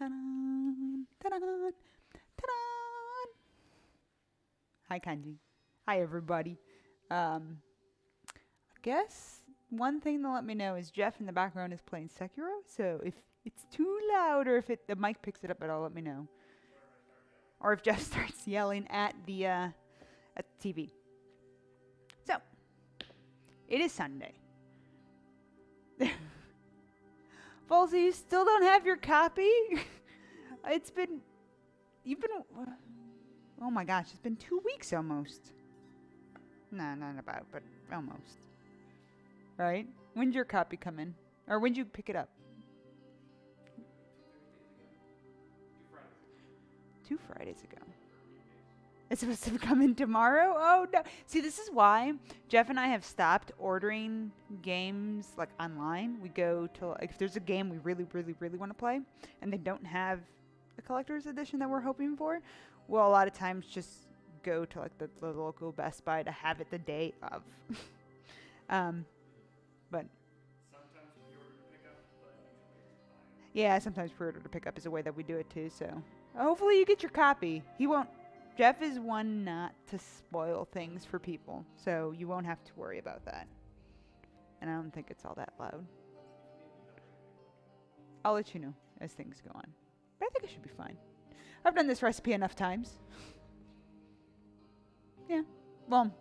Ta-da, ta-da, ta-da. Hi, Kanji. Hi, everybody. I guess one thing to let me know is Jeff in the background is playing Sekiro. So if it's too loud or if the mic picks it up at all, let me know. Or if Jeff starts yelling at the TV. So it is Sunday. Falsey, you still don't have your copy? Oh my gosh, it's been 2 weeks almost. No, not about, but almost. Right? When'd your copy come in? Or when'd you pick it up? 2 Fridays ago. It's supposed to come in tomorrow? Oh no. See, this is why Jeff and I have stopped ordering games like online. We go to, like, if there's a game we really, really, really want to play and they don't have a collector's edition that we're hoping for, we'll a lot of times just go to like the local Best Buy to have it the day of. But Sometimes pre-order to pick up, but usually it's fine. yeah, sometimes pre-order to pick up is a way that we do it too. So hopefully you get your copy. He won't. Jeff is one not to spoil things for people, so you won't have to worry about that. And I don't think it's all that loud. I'll let you know as things go on. But I think it should be fine. I've done this recipe enough times. Yeah. Well,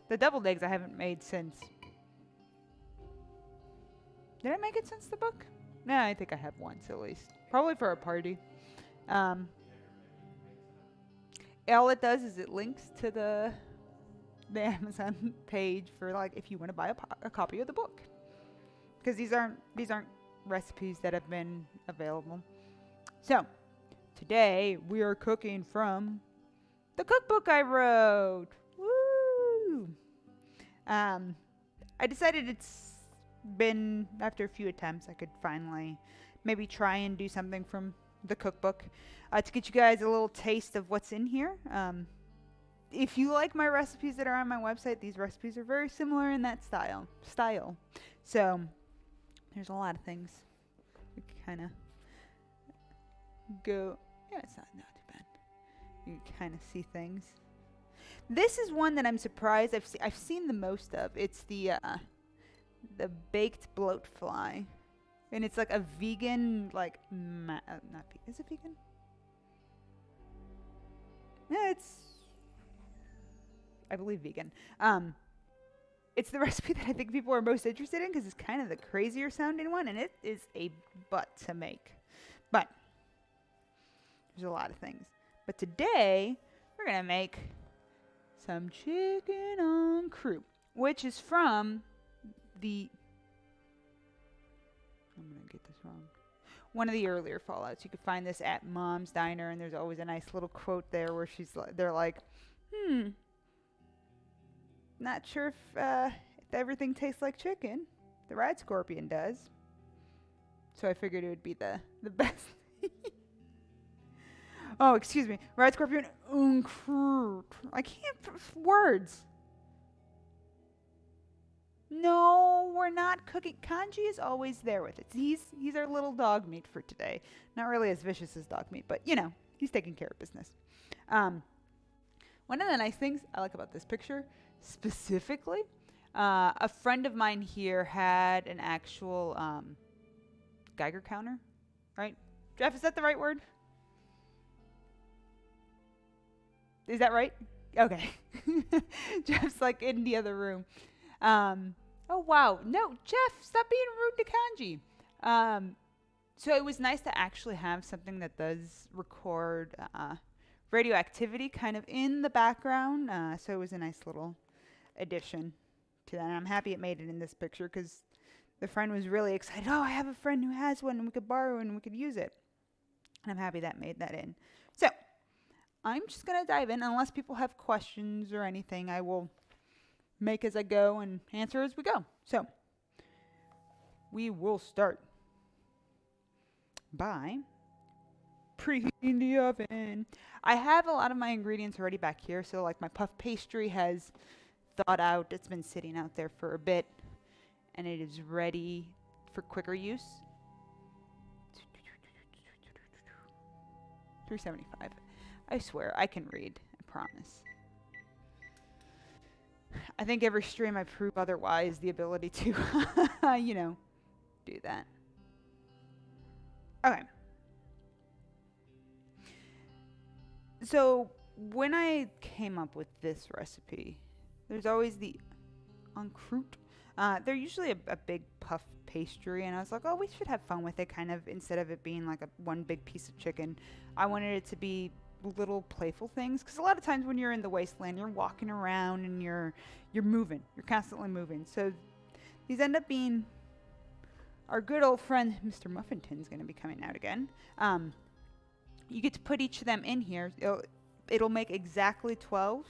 the deviled eggs I haven't made since. Did I make it since the book? No, I think I have once at least. Probably for a party. All it does is it links to the Amazon page for, like, if you want to buy a copy of the book, because these aren't recipes that have been available. So today we are cooking from the cookbook I wrote. Woo! I decided it's been, after a few attempts, I could finally maybe try and do something from the cookbook to get you guys a little taste of what's in here. If you like my recipes that are on my website, these recipes are very similar in that style. So there's a lot of things. We kind of go. Yeah, it's not too bad. You kind of see things. This is one that I'm surprised I've seen the most of. It's the baked bloat fly. And it's like a vegan, like, not vegan. Is it vegan? Yeah, it's, I believe, vegan. It's the recipe that I think people are most interested in because it's kind of the crazier sounding one, and it is a butt to make. But there's a lot of things. But today, we're going to make some chicken en croupe, which is from the... I'm going to get this wrong. One of the earlier Fallouts. You could find this at Mom's Diner, and there's always a nice little quote there where they're like, not sure if everything tastes like chicken. The Red Scorpion does. So I figured it would be the best. Oh, excuse me. Red Scorpion en croupe. I can't words. No, we're not cooking. Kanji is always there with it. He's our little dog meat for today. Not really as vicious as dog meat, but, you know, he's taking care of business. One of the nice things I like about this picture, specifically, a friend of mine here had an actual Geiger counter, right? Jeff, is that the right word? Is that right? Okay. Jeff's like in the other room. Oh, wow. No, Jeff, stop being rude to Kanji. So it was nice to actually have something that does record radioactivity kind of in the background. So it was a nice little addition to that. And I'm happy it made it in this picture because the friend was really excited. Oh, I have a friend who has one and we could borrow and we could use it. And I'm happy that made that in. So I'm just going to dive in. Unless people have questions or anything, I will make as I go and answer as we go. So we will start by preheating the oven. I have a lot of my ingredients already back here. So like my puff pastry has thawed out. It's been sitting out there for a bit and it is ready for quicker use. 375. I swear, I can read. I promise. I think every stream I prove otherwise the ability to, you know, do that. Okay. So, when I came up with this recipe, there's always the encroute. They're usually a big puff pastry, and I was like, oh, we should have fun with it, kind of, instead of it being like one big piece of chicken. I wanted it to be little playful things, because a lot of times when you're in the wasteland, you're walking around and you're moving. You're constantly moving. So these end up being our good old friend Mr. Muffinton's going to be coming out again. You get to put each of them in here. It'll make exactly 12.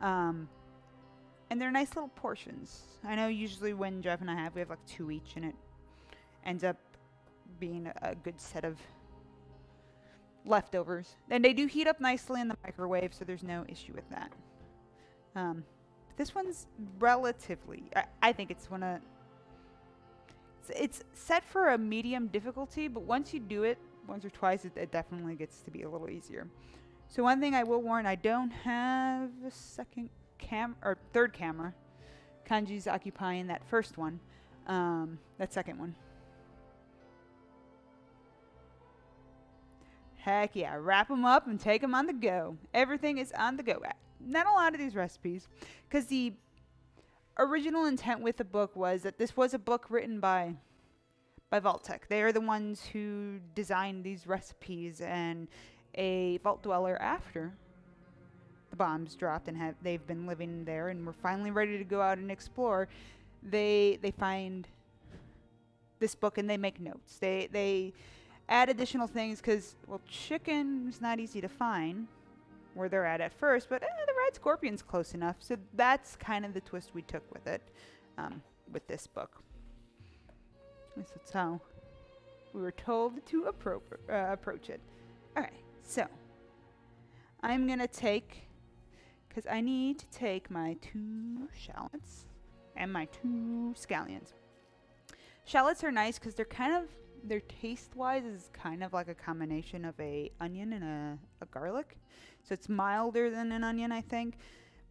And they're nice little portions. I know usually when Jeff and I we have like 2 each, and it ends up being a good set of leftovers. And they do heat up nicely in the microwave, so there's no issue with that. This one's relatively, I think it's it's set for a medium difficulty, but once you do it once or twice, it definitely gets to be a little easier. So one thing I will warn, I don't have a third camera. Kanji's occupying that first one, that second one. Heck yeah, wrap them up and take them on the go. Everything is on the go. Not a lot of these recipes, because the original intent with the book was that this was a book written by Vault-Tec. They are the ones who designed these recipes, and a Vault Dweller after the bombs dropped and they've been living there and we're finally ready to go out and explore, they find this book and they make notes. They add additional things because, well, chicken's not easy to find where they're at first, but the red scorpion's close enough. So that's kind of the twist we took with it, with this book. That's how we were told to approach it. Okay, so I'm going to take, because I need to take my 2 shallots and my 2 scallions. Shallots are nice because their taste-wise is kind of like a combination of a onion and a garlic. So it's milder than an onion, I think.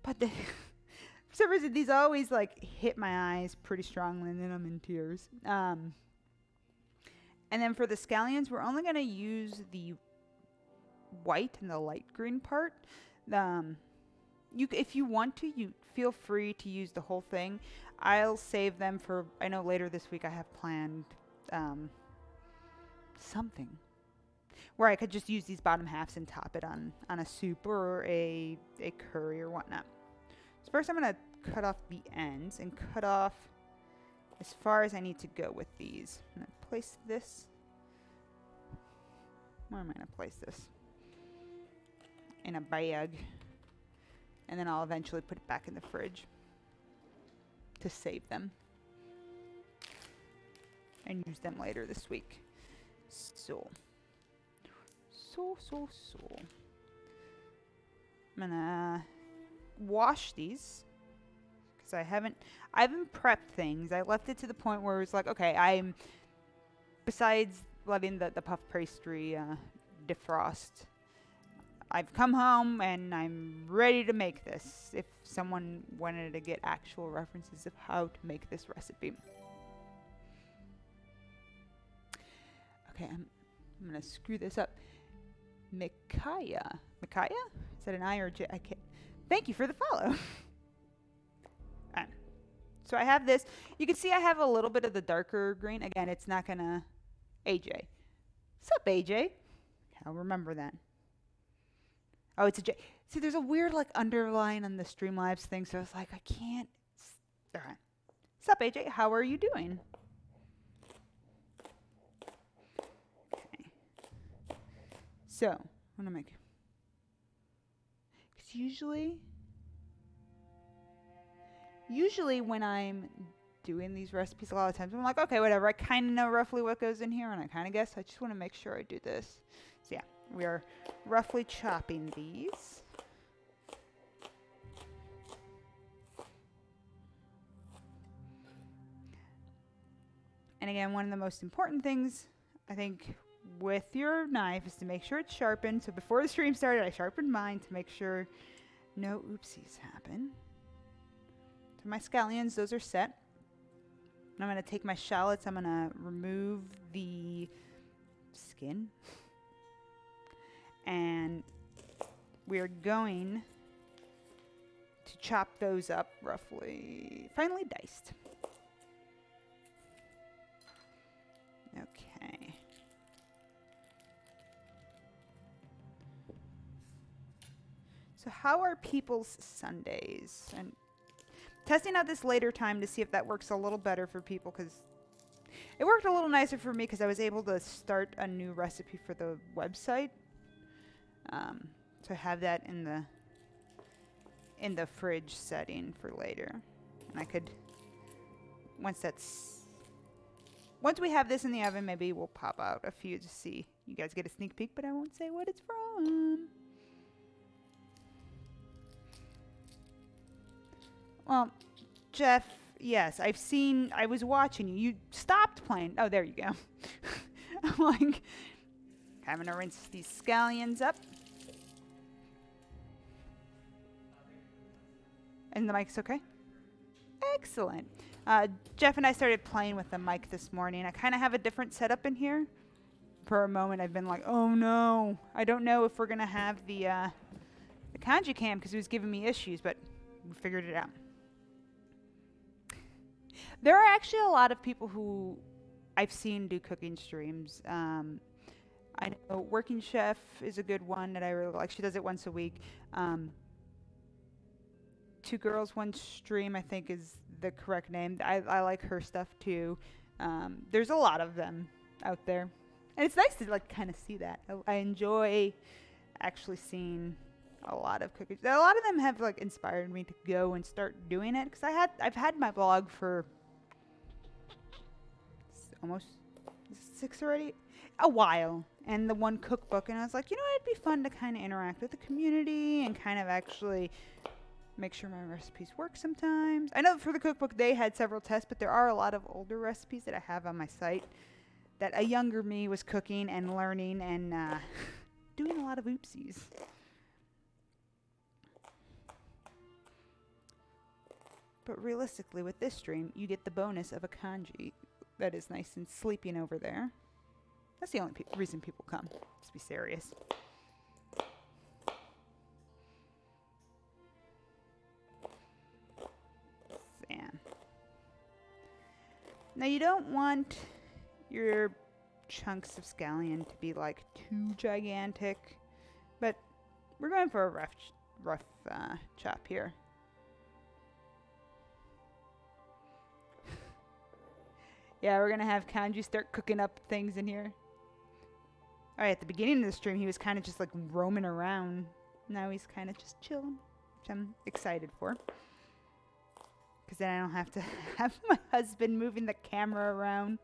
But for some reason, these always like hit my eyes pretty strongly, and then I'm in tears. And then for the scallions, we're only going to use the white and the light green part. If you want to, you feel free to use the whole thing. I'll save them for, I know later this week I have planned something where I could just use these bottom halves and top it on a soup or a curry or whatnot. So first I'm going to cut off the ends and cut off as far as I need to go with these. I'm going to place this. Where am I going to place this? In a bag. And then I'll eventually put it back in the fridge to save them and use them later this week. So I'm gonna wash these because I haven't prepped things. I left it to the point where it's like, okay, besides letting the puff pastry defrost, I've come home and I'm ready to make this. If someone wanted to get actual references of how to make this recipe. Okay, I'm gonna screw this up. Micaiah? Is that an I or a J? I can't. Thank you for the follow. So I have this. You can see I have a little bit of the darker green. Again, it's not gonna. AJ. What's up, AJ? I'll remember that. Oh, it's a J. See, there's a weird like underline on the Streamlabs thing, so it's like I can't. All right. What's up, AJ? How are you doing? Okay. So, I'm gonna make. Because usually when I'm doing these recipes, a lot of times I'm like, okay, whatever. I kind of know roughly what goes in here, and I kind of guess. I just want to make sure I do this. So yeah, we are roughly chopping these. And again, one of the most important things, I think, with your knife is to make sure it's sharpened. So before the stream started, I sharpened mine to make sure no oopsies happen. So my scallions, those are set. And I'm going to take my shallots. I'm going to remove the skin. And we're going to chop those up roughly, finely diced. Okay. So how are people's Sundays? And testing out this later time to see if that works a little better for people, because it worked a little nicer for me because I was able to start a new recipe for the website. So have that in the fridge setting for later. And I could, once we have this in the oven, maybe we'll pop out a few to see. You guys get a sneak peek, but I won't say what it's from. Well, Jeff, yes, I was watching you. You stopped playing. Oh, there you go. I'm like, having to rinse these scallions up. And the mic's okay? Excellent. Jeff and I started playing with the mic this morning. I kind of have a different setup in here. For a moment, I've been like, oh no. I don't know if we're going to have the kanji cam because it was giving me issues, but we figured it out. There are actually a lot of people who I've seen do cooking streams. I know Working Chef is a good one that I really like. She does it once a week. Two Girls, One Stream, I think is the correct name. I like her stuff too. There's a lot of them out there. And it's nice to like kind of see that. I enjoy actually seeing a lot of cookies. A lot of them have like inspired me to go and start doing it, because I've had my blog for almost 6 already, a while, and the one cookbook, and I was like, you know, it'd be fun to kind of interact with the community and kind of actually make sure my recipes work sometimes. I know for the cookbook they had several tests, but there are a lot of older recipes that I have on my site that a younger me was cooking and learning and doing a lot of oopsies. But realistically, with this stream, you get the bonus of a kanji that is nice and sleeping over there. That's the only reason people come. Let's be serious. Fan. Now you don't want your chunks of scallion to be like too gigantic, but we're going for a rough chop here. Yeah, we're going to have Kanji start cooking up things in here. Alright, at the beginning of the stream, he was kind of just like roaming around. Now he's kind of just chilling, which I'm excited for. Because then I don't have to have my husband moving the camera around.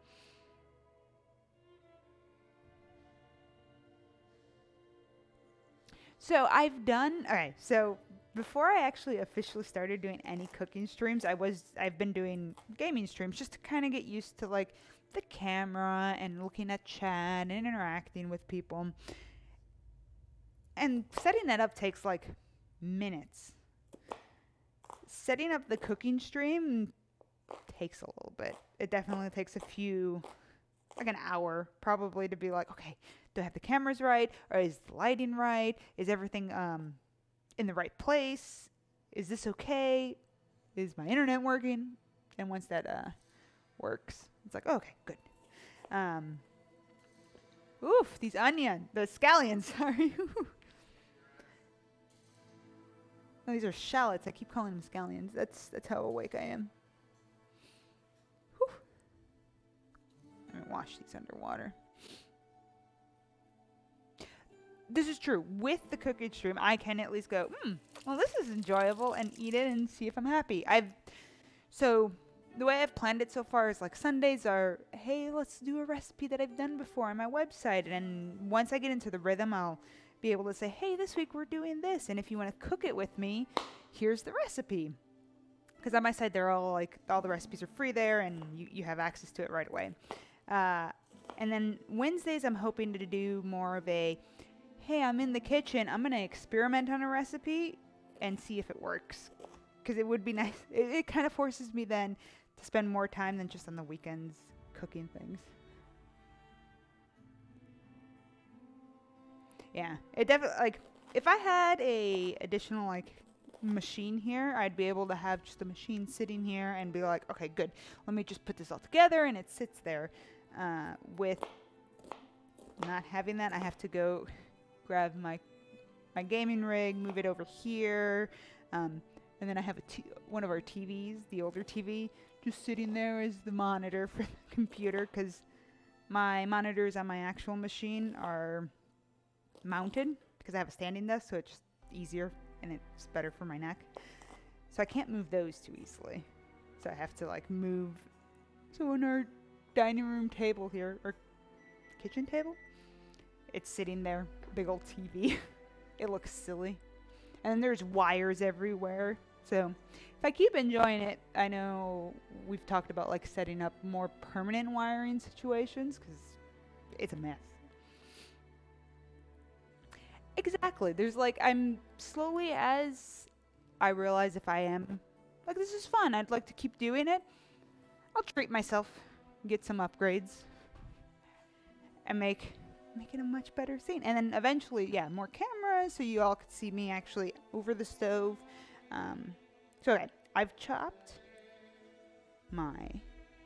So I've done, alright, so before I actually officially started doing any cooking streams, I've been doing gaming streams just to kind of get used to like the camera and looking at chat and interacting with people. And setting that up takes like minutes. Setting up the cooking stream takes a little bit. It definitely takes like an hour probably to be like, okay, do I have the cameras right? Or is the lighting right? Is everything in the right place? Is this okay? Is my internet working? And once that works, it's like, okay, good. Oof, the scallions, sorry. No, these are shallots. I keep calling them scallions. That's how awake I am. Whew. Let me wash these underwater. This is true. With the cooking stream, I can at least go, well, this is enjoyable, and eat it and see if I'm happy. So the way I've planned it so far is like Sundays are, hey, let's do a recipe that I've done before on my website. And once I get into the rhythm, I'll be able to say, hey, this week we're doing this. And if you want to cook it with me, here's the recipe. Because on my site, they're all like, all the recipes are free there and you have access to it right away. And And then Wednesdays, I'm hoping to do more of a, hey, I'm in the kitchen. I'm going to experiment on a recipe and see if it works. Because it would be nice. It kind of forces me then to spend more time than just on the weekends cooking things. Yeah, it definitely, like, if I had a additional, like, machine here, I'd be able to have just the machine sitting here and be like, okay, good. Let me just put this all together, and it sits there. With not having that, I have to go grab my gaming rig, move it over here, and then I have one of our TVs, the older TV, just sitting there as the monitor for the computer, because my monitors on my actual machine are mounted because I have a standing desk, so it's just easier and it's better for my neck. So I can't move those too easily. So I have to like move. So on our dining room table here, or kitchen table, it's sitting there, big old TV. It looks silly. And then there's wires everywhere. So if I keep enjoying it, I know we've talked about like setting up more permanent wiring situations because it's a mess. Exactly. There's like, I'm slowly, as I realize if I am, like, this is fun, I'd like to keep doing it, I'll treat myself, get some upgrades, and make it a much better scene. And then eventually, yeah, more cameras so you all could see me actually over the stove. So okay, I've chopped my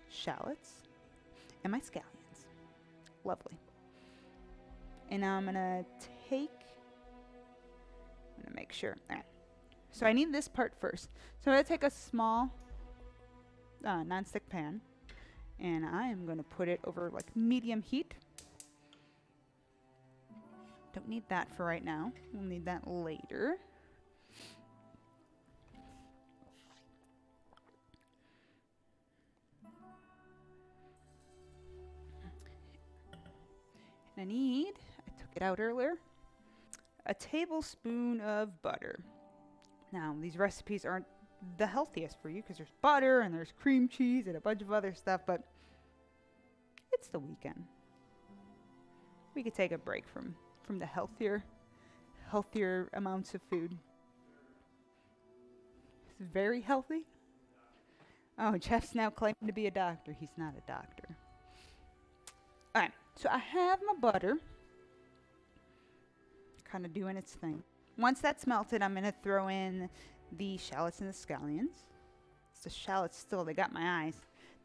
shallots and my scallions. Lovely. And now I'm gonna make sure. All right. So I need this part first. So I'm gonna take a small non-stick pan, and I am gonna put it over like medium heat. Don't need that for right now. We'll need that later. And I took it out earlier, a tablespoon of butter. Now, these recipes aren't the healthiest for you because there's butter and there's cream cheese and a bunch of other stuff, but it's the weekend. We could take a break from the healthier amounts of food. It's very healthy. Oh, Jeff's now claiming to be a doctor. He's not a doctor. All right, so I have my butter kind of doing its thing. Once that's melted, I'm going to throw in the shallots and the scallions. It's the shallots still. They got my eyes.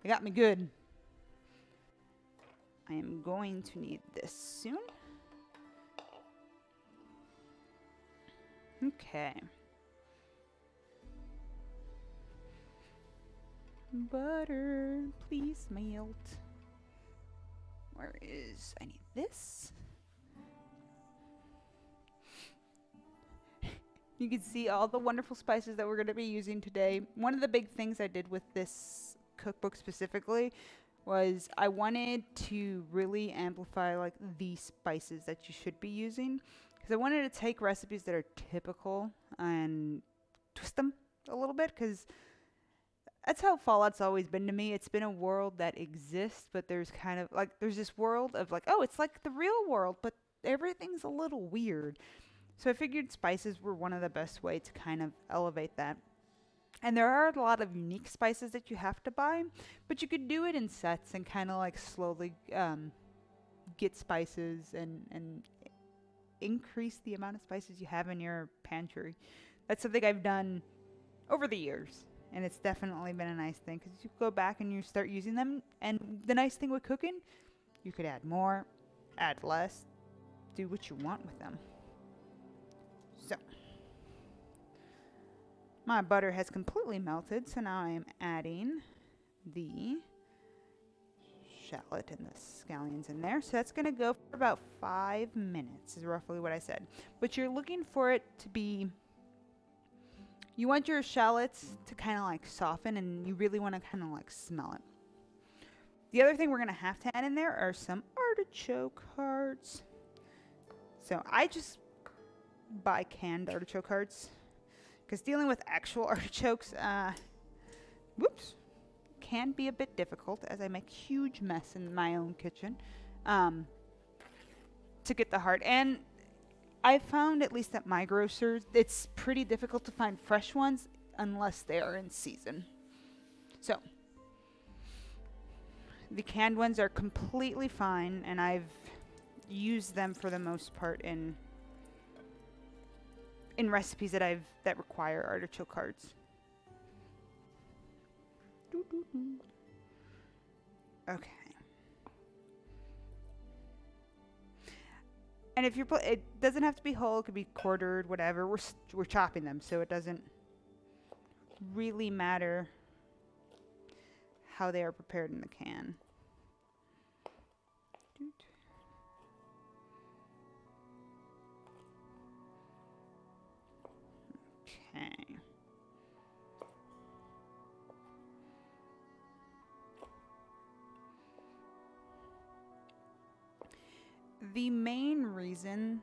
They got me good. I am going to need this soon. Okay. Butter, please melt. I need this. You can see all the wonderful spices that we're going to be using today. One of the big things I did with this cookbook specifically was I wanted to really amplify like the spices that you should be using, because I wanted to take recipes that are typical and twist them a little bit, because that's how Fallout's always been to me. It's been a world that exists, but there's kind of like, there's this world of like, oh, it's like the real world, but everything's a little weird. So I figured spices were one of the best way to kind of elevate that. And there are a lot of unique spices that you have to buy, but you could do it in sets and kind of like slowly get spices and increase the amount of spices you have in your pantry. That's something I've done over the years. And it's definitely been a nice thing, because you go back and you start using them. And the nice thing with cooking, you could add more, add less, do what you want with them. So, my butter has completely melted, so now I am adding the shallot and the scallions in there. So that's going to go for about 5 minutes, is roughly what I said. But you're looking for it to be... You want your shallots to kind of like soften, and you really want to kind of like smell it. The other thing we're going to have to add in there are some artichoke hearts. So I just buy canned artichoke hearts, because dealing with actual artichokes, can be a bit difficult, as I make huge mess in my own kitchen. um, to get the heart. And I found, at least at my grocer, it's pretty difficult to find fresh ones unless they are in season. So the canned ones are completely fine, and I've used them for the most part in recipes that require artichoke hearts. Okay. And if it doesn't have to be whole, it could be quartered, whatever. We're chopping them, so it doesn't really matter how they are prepared in the can. Okay. The main reason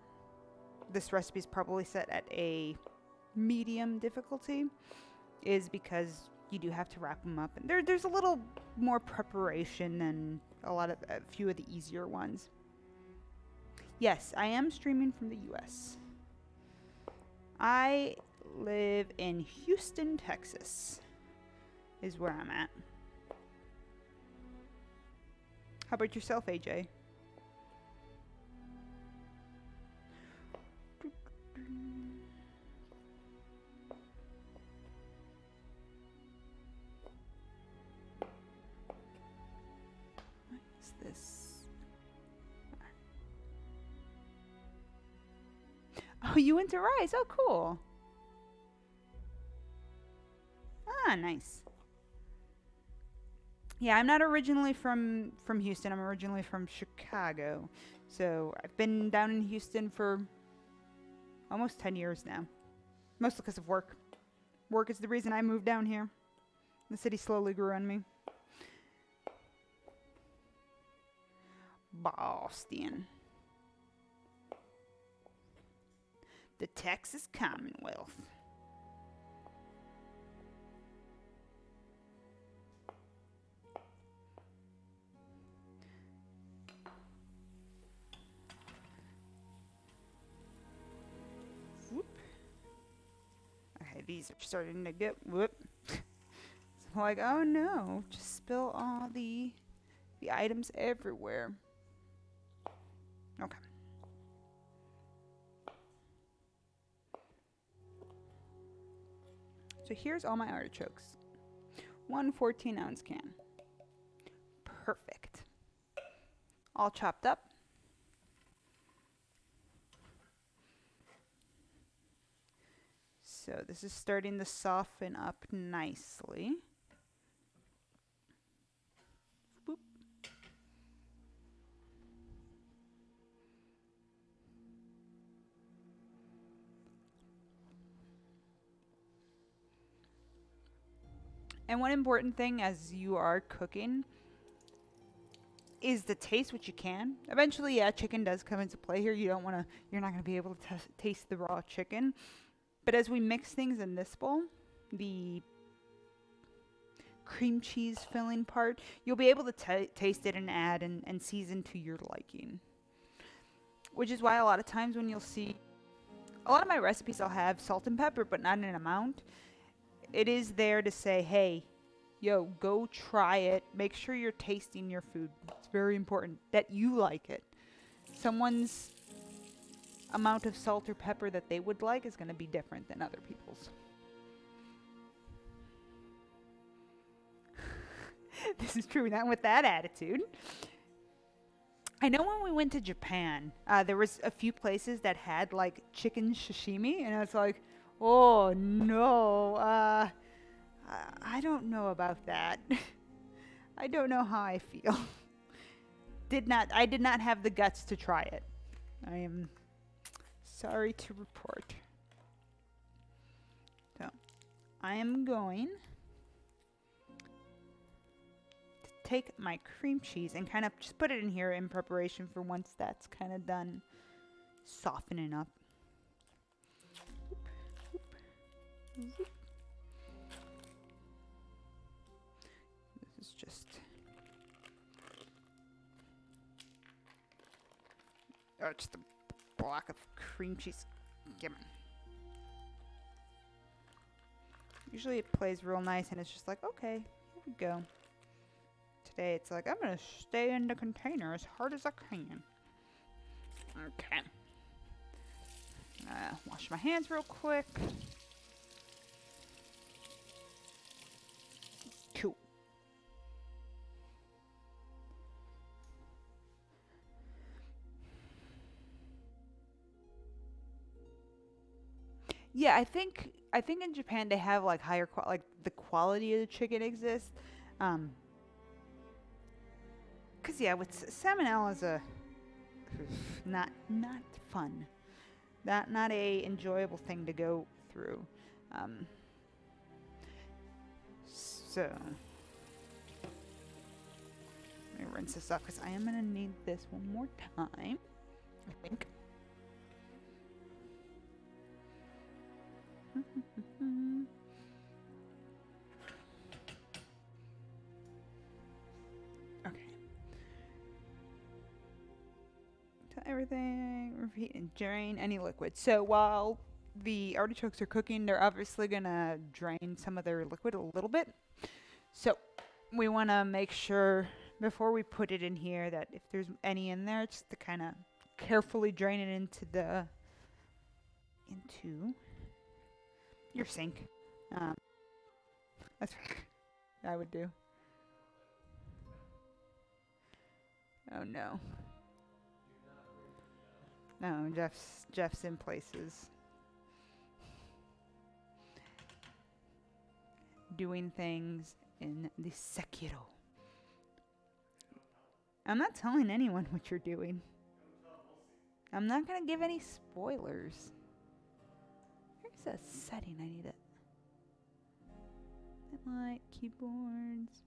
this recipe is probably set at a medium difficulty is because you do have to wrap them up, and there's a little more preparation than a few of the easier ones. Yes, I am streaming from the US. I live in Houston, Texas, is where I'm at. How about yourself, AJ? What is this? Oh, you went to Rice. Oh, cool. Ah, nice. Yeah, I'm not originally from Houston. I'm originally from Chicago. So I've been down in Houston for almost 10 years now. Mostly because of work. Work is the reason I moved down here. The city slowly grew on me. Boston. The Texas Commonwealth. Whoop. Okay, these are starting to get whoop. It's like, oh no, just spill all the items everywhere. Okay. So here's all my artichokes. One 14-ounce can. Perfect. All chopped up. So this is starting to soften up nicely. Boop. And one important thing as you are cooking is to taste what you can. Eventually, yeah, chicken does come into play here. You're not going to be able to taste the raw chicken. But as we mix things in this bowl, the cream cheese filling part, you'll be able to taste it and add and season to your liking. Which is why a lot of times when you'll see, a lot of my recipes I'll have salt and pepper, but not in an amount. It is there to say, hey, yo, go try it. Make sure you're tasting your food. It's very important that you like it. Someone's amount of salt or pepper that they would like is going to be different than other people's. This is true, not with that attitude. I know when we went to Japan, there was a few places that had like chicken sashimi, and I was like, oh no, I don't know about that. I don't know how I feel. I did not have the guts to try it. I am sorry to report. So, I am going to take my cream cheese and kind of just put it in here in preparation for once that's kind of done softening up. This is just Oh, just a block of cream cheese. Gimme. Usually it plays real nice and it's just like, okay, here we go. Today it's like, I'm gonna stay in the container as hard as I can. Okay. Wash my hands real quick. Cool. Yeah, I think in Japan they have like higher like the quality of the chicken exists. 'Cause yeah, with salmonella is a not fun. Not a enjoyable thing to go through. So let me rinse this off because I am gonna need this one more time, I think. Okay. Tell everything, repeat and drain any liquid. So while the artichokes are cooking, they're obviously gonna drain some of their liquid a little bit. So we want to make sure before we put it in here that if there's any in there, just to kind of carefully drain it into your sink. That's what I would do. Oh no. No, Jeff's in places. Doing things in the Sekiro. I'm not telling anyone what you're doing. I'm not gonna give any spoilers. Here's a setting I need it. Light keyboards.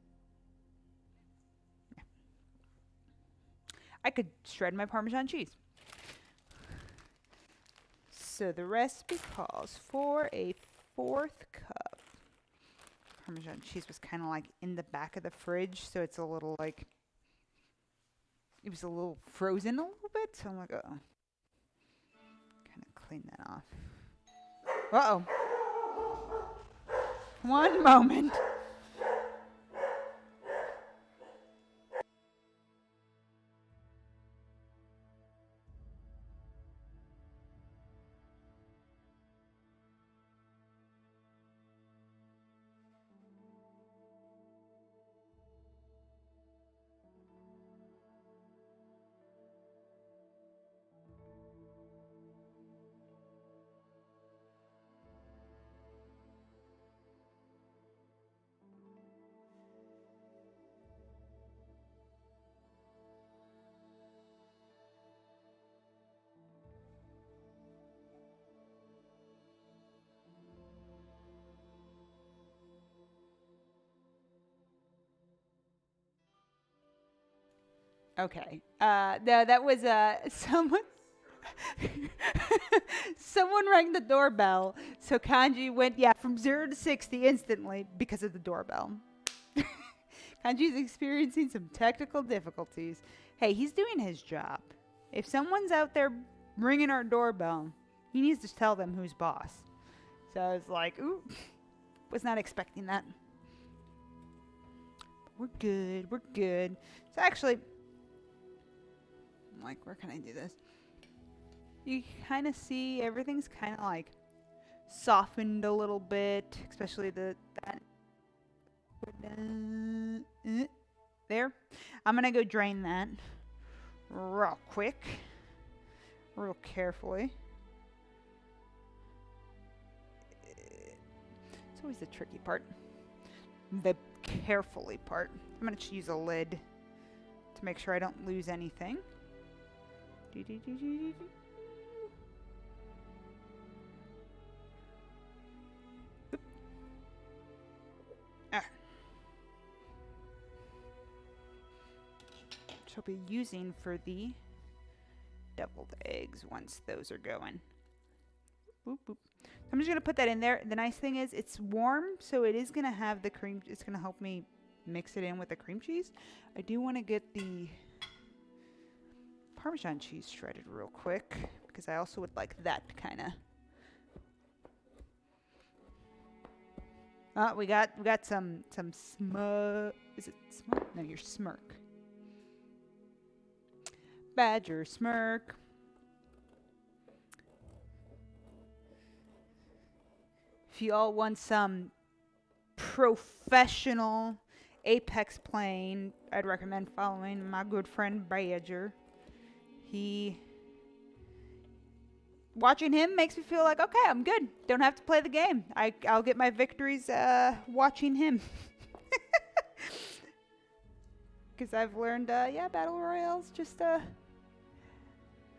Yeah. I could shred my Parmesan cheese. So the recipe calls for a 4th cup. Parmesan cheese was kind of like in the back of the fridge, so it's a little like, it was a little frozen a little bit, so I'm like, uh-oh. Kind of clean that off. Uh-oh. One moment. Okay. No, that was someone. Someone rang the doorbell, so Kanji went from 0 to 60 instantly because of the doorbell. Kanji's experiencing some technical difficulties. Hey, he's doing his job. If someone's out there ringing our doorbell, he needs to tell them who's boss. So I was like, ooh, was not expecting that. We're good. We're good. So actually, I'm like, where can I do this? You kind of see everything's kind of like softened a little bit, especially that there. I'm gonna go drain that real quick, real carefully. It's always the tricky part, the carefully part. I'm gonna just use a lid to make sure I don't lose anything. Which I'll be using for the deviled eggs once those are going. Boop, boop. I'm just going to put that in there. The nice thing is it's warm, so it is going to have the cream. It's going to help me mix it in with the cream cheese. I do want to get the Parmesan cheese shredded real quick because I also would like that kind of. We got some smug. Is it smug? No, you're smirk. Badger smirk. If you all want some professional Apex playing, I'd recommend following my good friend Badger. Watching him makes me feel like, okay, I'm good. Don't have to play the game. I'll get my victories watching him. Because I've learned, Battle Royale's just,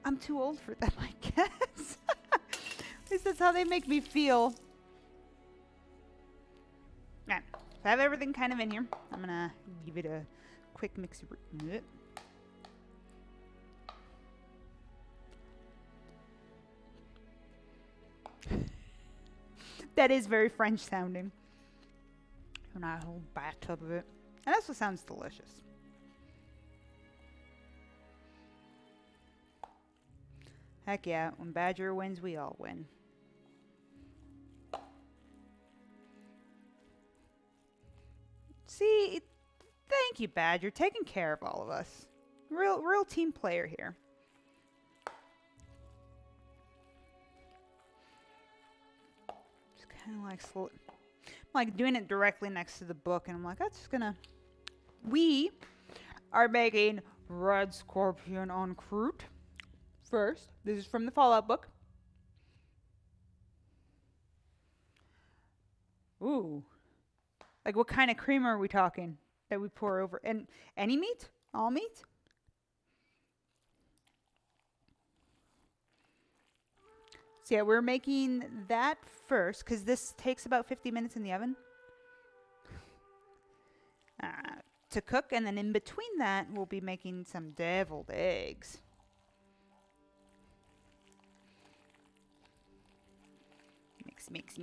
I'm too old for them, I guess. At least that's how they make me feel. Alright, so I have everything kind of in here. I'm gonna give it a quick mix. That is very French sounding. And a whole bathtub of it. And that's what sounds delicious. Heck yeah, when Badger wins, we all win. See, thank you, Badger, taking care of all of us. Real team player here. Just kind of like slow. I'm like doing it directly next to the book, and I'm like, that's just gonna. We are making Red Scorpion on croûte. First, this is from the Fallout book. Ooh. Like, what kind of cream are we talking that we pour over? And any meat? All meat? So yeah, we're making that first because this takes about 50 minutes in the oven to cook. And then in between that, we'll be making some deviled eggs. Mix.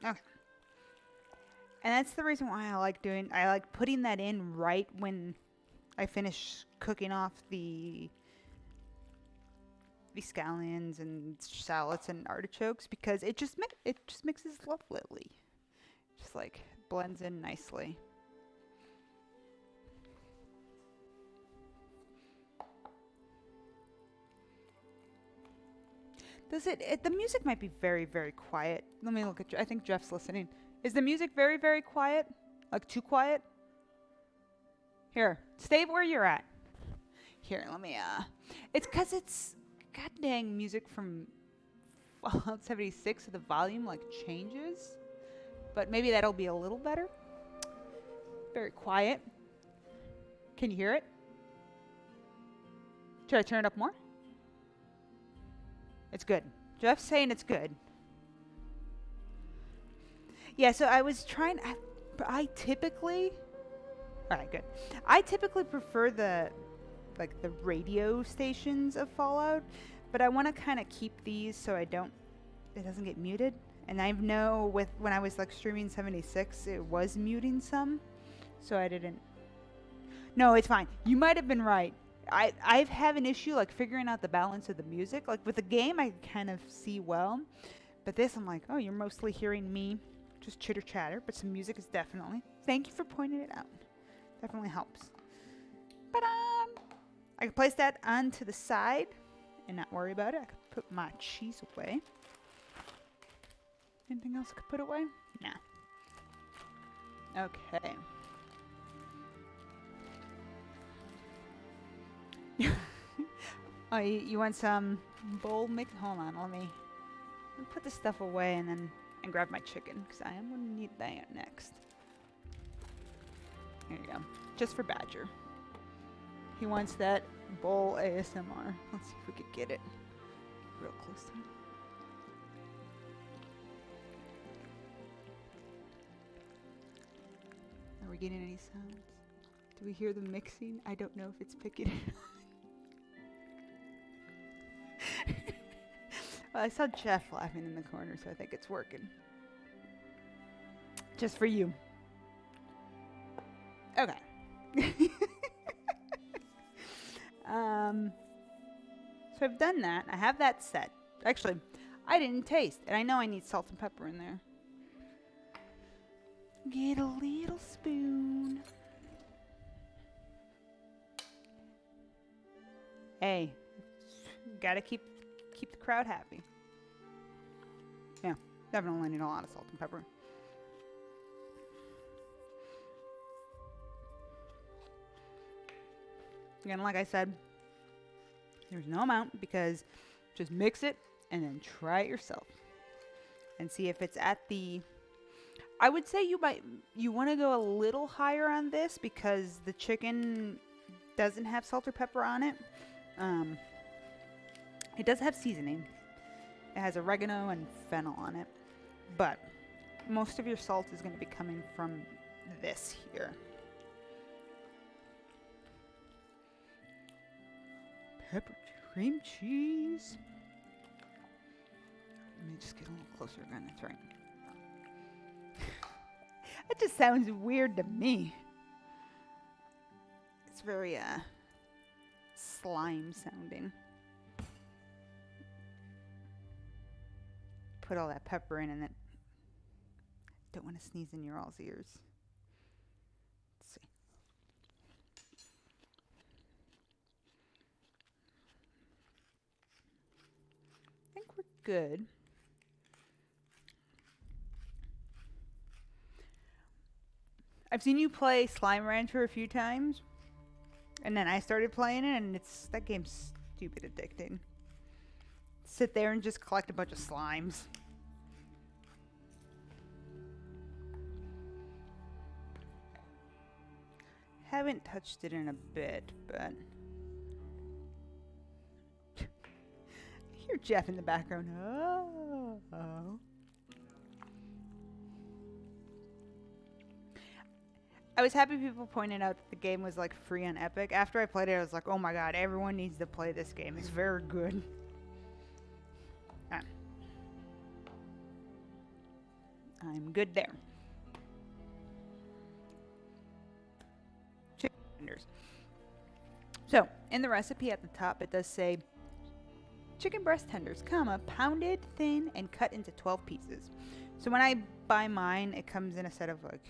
Okay. And that's the reason why I like putting that in right when I finish cooking off the scallions and shallots and artichokes, because it just mixes lovely. Just like blends in nicely. Does it the music might be very, very quiet. Let me look at I think Jeff's listening. Is the music very, very quiet? Like too quiet? Here, stay where you're at. Here, let me it's cuz it's god dang music from Fallout 76, so the volume like changes. But maybe that'll be a little better. Very quiet. Can you hear it? Should I turn it up more? It's good. Jeff's saying it's good. Yeah, so I was trying. I typically. All right, good. I typically prefer the radio stations of Fallout, but I want to kind of keep these so it doesn't get muted. And I know when I was like streaming 76, it was muting some, so I didn't. No, it's fine. You might have been right. I have an issue like figuring out the balance of the music. Like with the game, I kind of see well, but this I'm like, oh, you're mostly hearing me just chitter chatter, but some music is definitely. Thank you for pointing it out. Definitely helps. But I can place that onto the side and not worry about it. I could put my cheese away. Anything else I could put away? Nah. Okay. Oh, you want some bowl mix? Hold on, let me put this stuff away and grab my chicken, because I am going to need that next. Here you go. Just for Badger. He wants that bowl ASMR. Let's see if we could get it real close to him. Are we getting any sounds? Do we hear the mixing? I don't know if it's picking it up. Well, I saw Jeff laughing in the corner, so I think it's working. Just for you. Okay. So I've done that. I have that set. Actually, I didn't taste, and I know I need salt and pepper in there. Get a little spoon. Hey, gotta keep the crowd happy. Yeah, definitely need a lot of salt and pepper. Again, like I said, there's no amount because just mix it and then try it yourself and see if it's at the... I would say you want to go a little higher on this because the chicken doesn't have salt or pepper on it. It does have seasoning. It has oregano and fennel on it, but most of your salt is going to be coming from this here. Pepper cream cheese. Let me just get a little closer again. That's right. That just sounds weird to me. It's very slime sounding. Put all that pepper in and then don't want to sneeze in your all's ears. Let's see. I think we're good. I've seen you play Slime Rancher a few times, and then I started playing it, and that game's stupid addicting. Sit there and just collect a bunch of slimes. Haven't touched it in a bit, but I hear Jeff in the background. Oh. I was happy people pointed out that the game was like free on Epic. After I played it, I was like, oh my god, everyone needs to play this game. It's very good. I'm good there. Chicken tenders. So, in the recipe at the top, it does say chicken breast tenders, comma, pounded thin and cut into 12 pieces. So when I buy mine, it comes in a set of like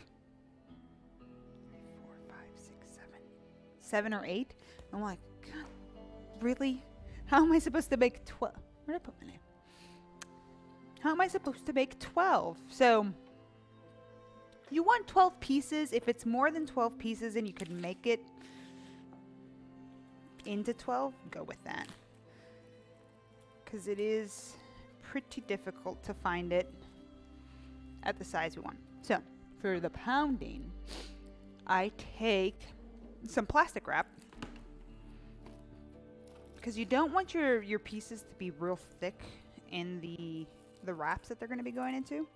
7 or 8. I'm like, God, really? How am I supposed to make 12? Where did I put my name? How am I supposed to make 12? So you want 12 pieces. If it's more than 12 pieces and you can make it into 12, go with that. Because it is pretty difficult to find it at the size we want. So for the pounding, I take some plastic wrap because you don't want your pieces to be real thick in the wraps that they're going to be going into.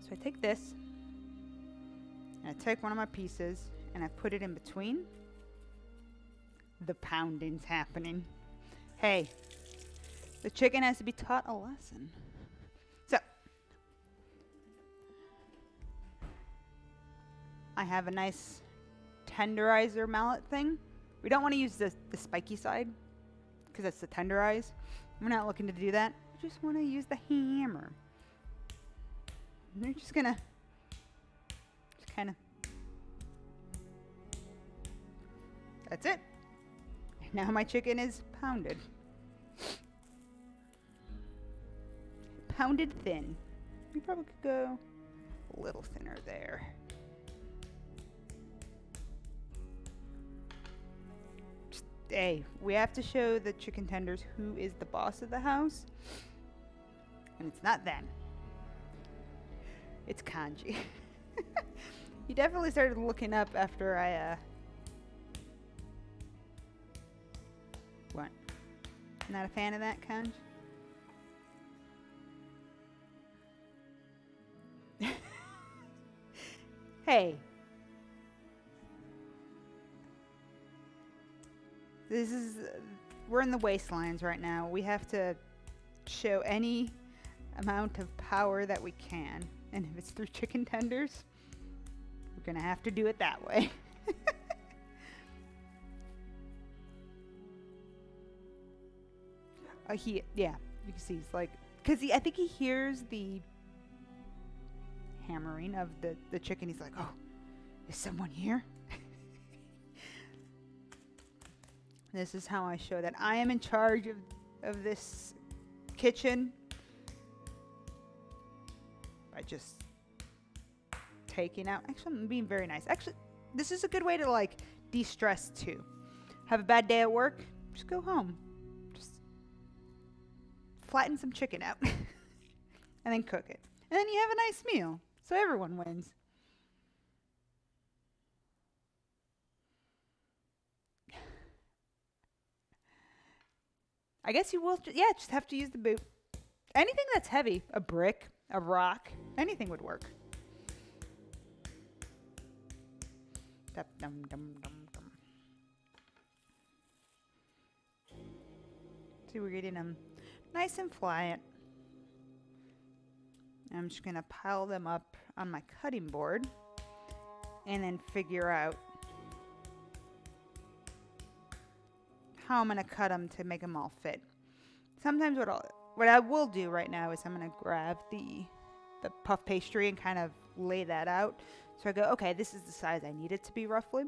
So I take this and I take one of my pieces and I put it in between. The pounding's happening. Hey, the chicken has to be taught a lesson. So I have a nice tenderizer mallet thing. We don't want to use the spiky side because that's the tenderize. We're not looking to do that. We just want to use the hammer. And we're just gonna kind of. That's it. And now my chicken is pounded. Pounded thin. We probably could go a little thinner there. Hey, we have to show the chicken tenders who is the boss of the house. And it's not them. It's Kanji. He definitely started looking up after I, What? Not a fan of that, Kanji? Hey. We're in the wastelands right now. We have to show any amount of power that we can. And if it's through chicken tenders, we're going to have to do it that way. Yeah, you can see he's like, because I think he hears the hammering of the chicken. He's like, oh, is someone here? This is how I show that I am in charge of this kitchen. By just taking out. Actually, I'm being very nice. Actually, this is a good way to like de-stress too. Have a bad day at work? Just go home. Just flatten some chicken out. And then cook it. And then you have a nice meal. So everyone wins. I guess you will, just have to use the boot. Anything that's heavy, a brick, a rock, anything would work. See, we're getting them nice and flat. I'm just going to pile them up on my cutting board and then figure out how I'm going to cut them to make them all fit. Sometimes what I will do right now is I'm going to grab the puff pastry and kind of lay that out. So I go, okay, this is the size I need it to be roughly.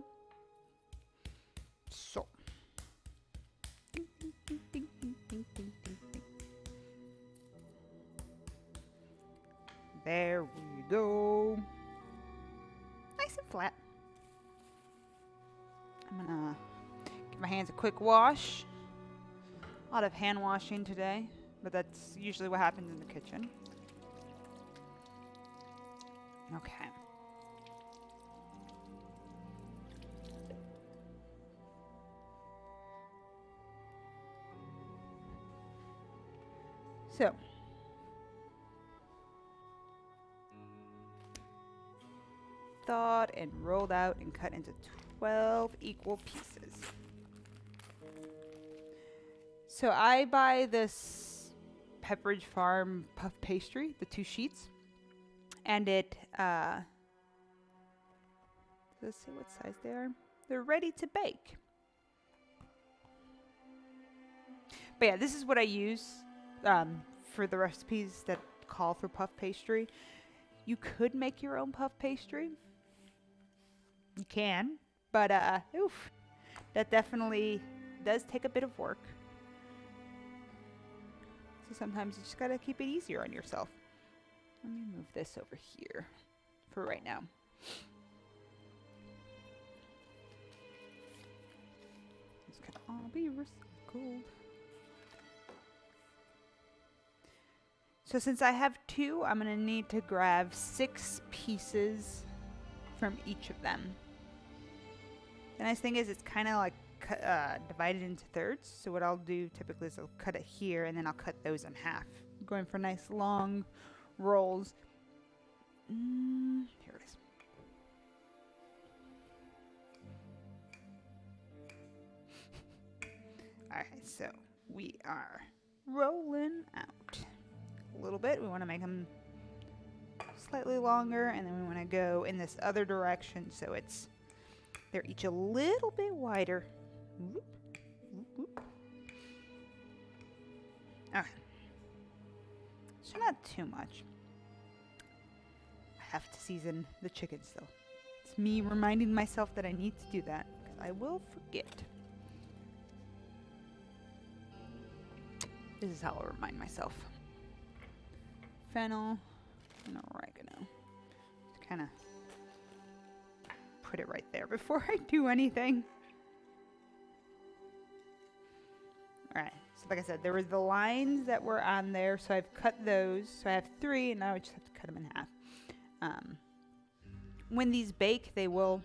So. There we go. Nice and flat. I'm going to give my hands a quick wash. A lot of hand washing today, but that's usually what happens in the kitchen. Okay. So, thawed and rolled out and cut into 12 equal pieces. So I buy this Pepperidge Farm puff pastry, the 2 sheets, and it, let's see what size they are. They're ready to bake. But yeah, this is what I use for the recipes that call for puff pastry. You could make your own puff pastry. You can, but that definitely does take a bit of work. So sometimes you just gotta keep it easier on yourself. Let me move this over here for right now. This can all be recycled. So since I have 2, I'm gonna need to grab 6 pieces from each of them. The nice thing is it's kind of like divided into thirds. So what I'll do typically is I'll cut it here and then I'll cut those in half. I'm going for nice long rolls. Here it is. Alright, so we are rolling out a little bit. We want to make them slightly longer, and then we want to go in this other direction so they're each a little bit wider. Whoop, whoop, whoop. Okay. So not too much. I have to season the chicken still. It's me reminding myself that I need to do that, because I will forget. This is how I'll remind myself. Fennel and oregano. Just kind of put it right there before I do anything. Alright, so like I said, there was the lines that were on there, so I've cut those. So I have 3, and now I just have to cut them in half. When these bake, they will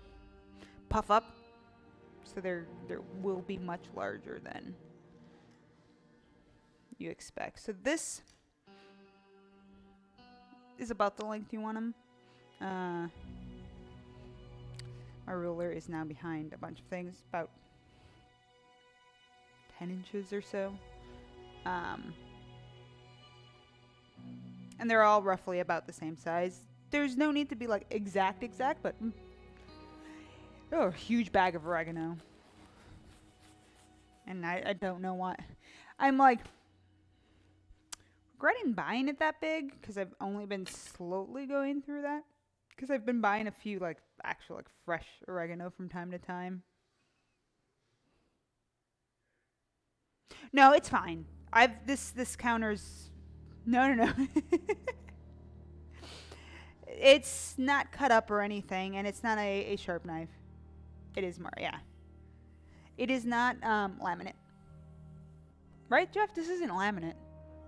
puff up, so they will be much larger than you expect. So this is about the length you want them. My ruler is now behind a bunch of things, about 10 inches or so. And they're all roughly about the same size. There's no need to be like exact, but Oh, a huge bag of oregano. And I don't know why. I'm like regretting buying it that big because I've only been slowly going through that. Because I've been buying a few like actual like fresh oregano from time to time. No, it's fine. I've this counter's no. It's not cut up or anything, and it's not a sharp knife. It is more, yeah. It is not laminate. Right, Jeff? This isn't laminate.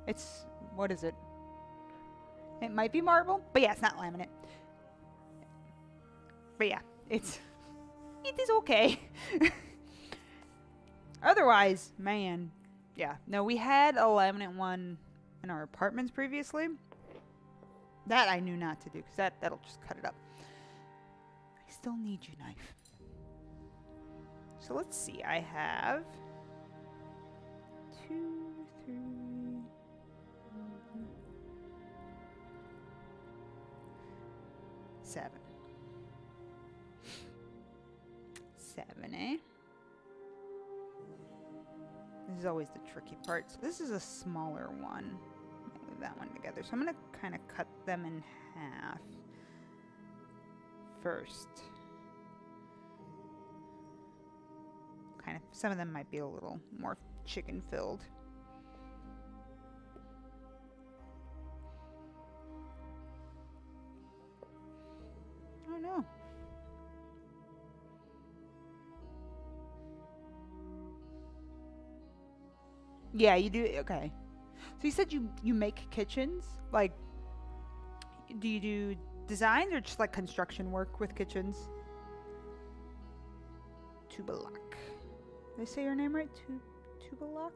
It's, what is it? It might be marble, but yeah, it's not laminate. But yeah, it is okay. Otherwise, man, yeah. No, we had a laminate one in our apartments previously. That I knew not to do, because that'll just cut it up. I still need you, knife. So let's see, I have 2, 3, 7. 7, eh? This is always the tricky part. So this is a smaller one. I'll leave that one together. So I'm going to kind of cut them in half first. Kind of, some of them might be a little more chicken filled. Oh no. Yeah, you do. Okay. So you said you make kitchens? Like, do you do designs or just like construction work with kitchens? Tubalak. Did I say your name right? Tubalak?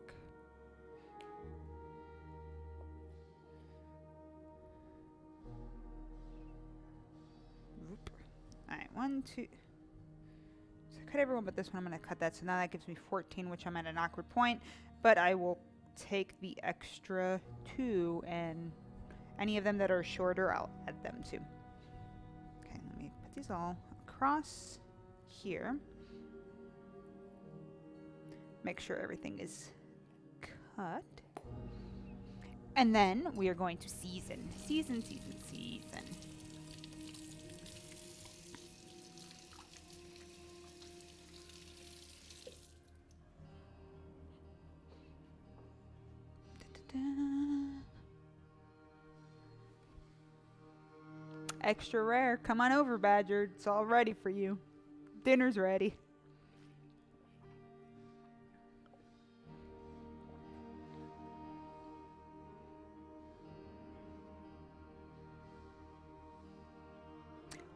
Alright, 1, 2. So I cut everyone but this one. I'm going to cut that. So now that gives me 14, which I'm at an awkward point. But I will take the extra 2, and any of them that are shorter, I'll add them to. Okay, let me put these all across here. Make sure everything is cut. And then we are going to season. Season. Extra rare. Come on over, Badger. It's all ready for you. Dinner's ready.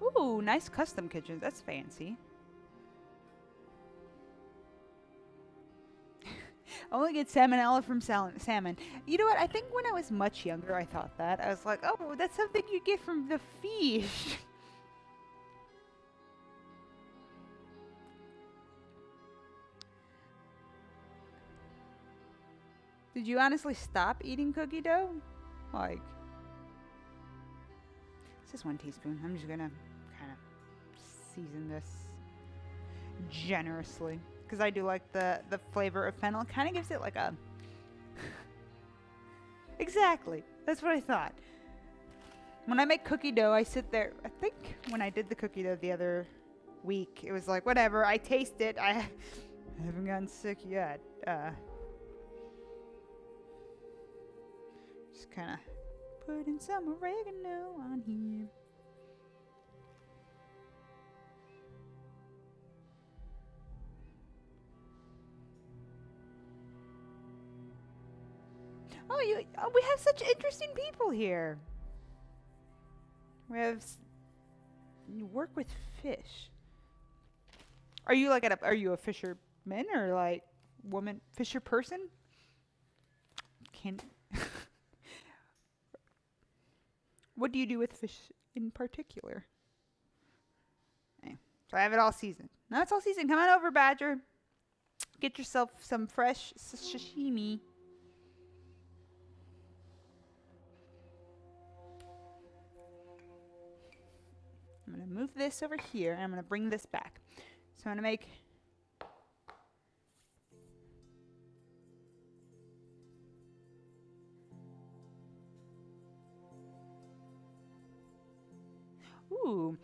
Ooh, nice custom kitchens. That's fancy. Only get salmonella from salmon. You know what? I think when I was much younger, I thought that. I was like, oh, that's something you get from the fish. Did you honestly stop eating cookie dough? Like, it's just 1 teaspoon. I'm just gonna kind of season this generously. Because I do like the flavor of fennel. It kind of gives it like a... Exactly. That's what I thought. When I make cookie dough, I sit there. I think when I did the cookie dough the other week, it was like, whatever. I taste it. I haven't gotten sick yet. Just kind of putting some oregano on here. Oh, we have such interesting people here. You work with fish. Are you like are you a fisherman or like woman fisher person? What do you do with fish in particular? Okay. So I have it all seasoned. Now it's all seasoned. Come on over, Badger. Get yourself some fresh sashimi. I'm going to move this over here, and I'm going to bring this back. So I'm going to make... Ooh.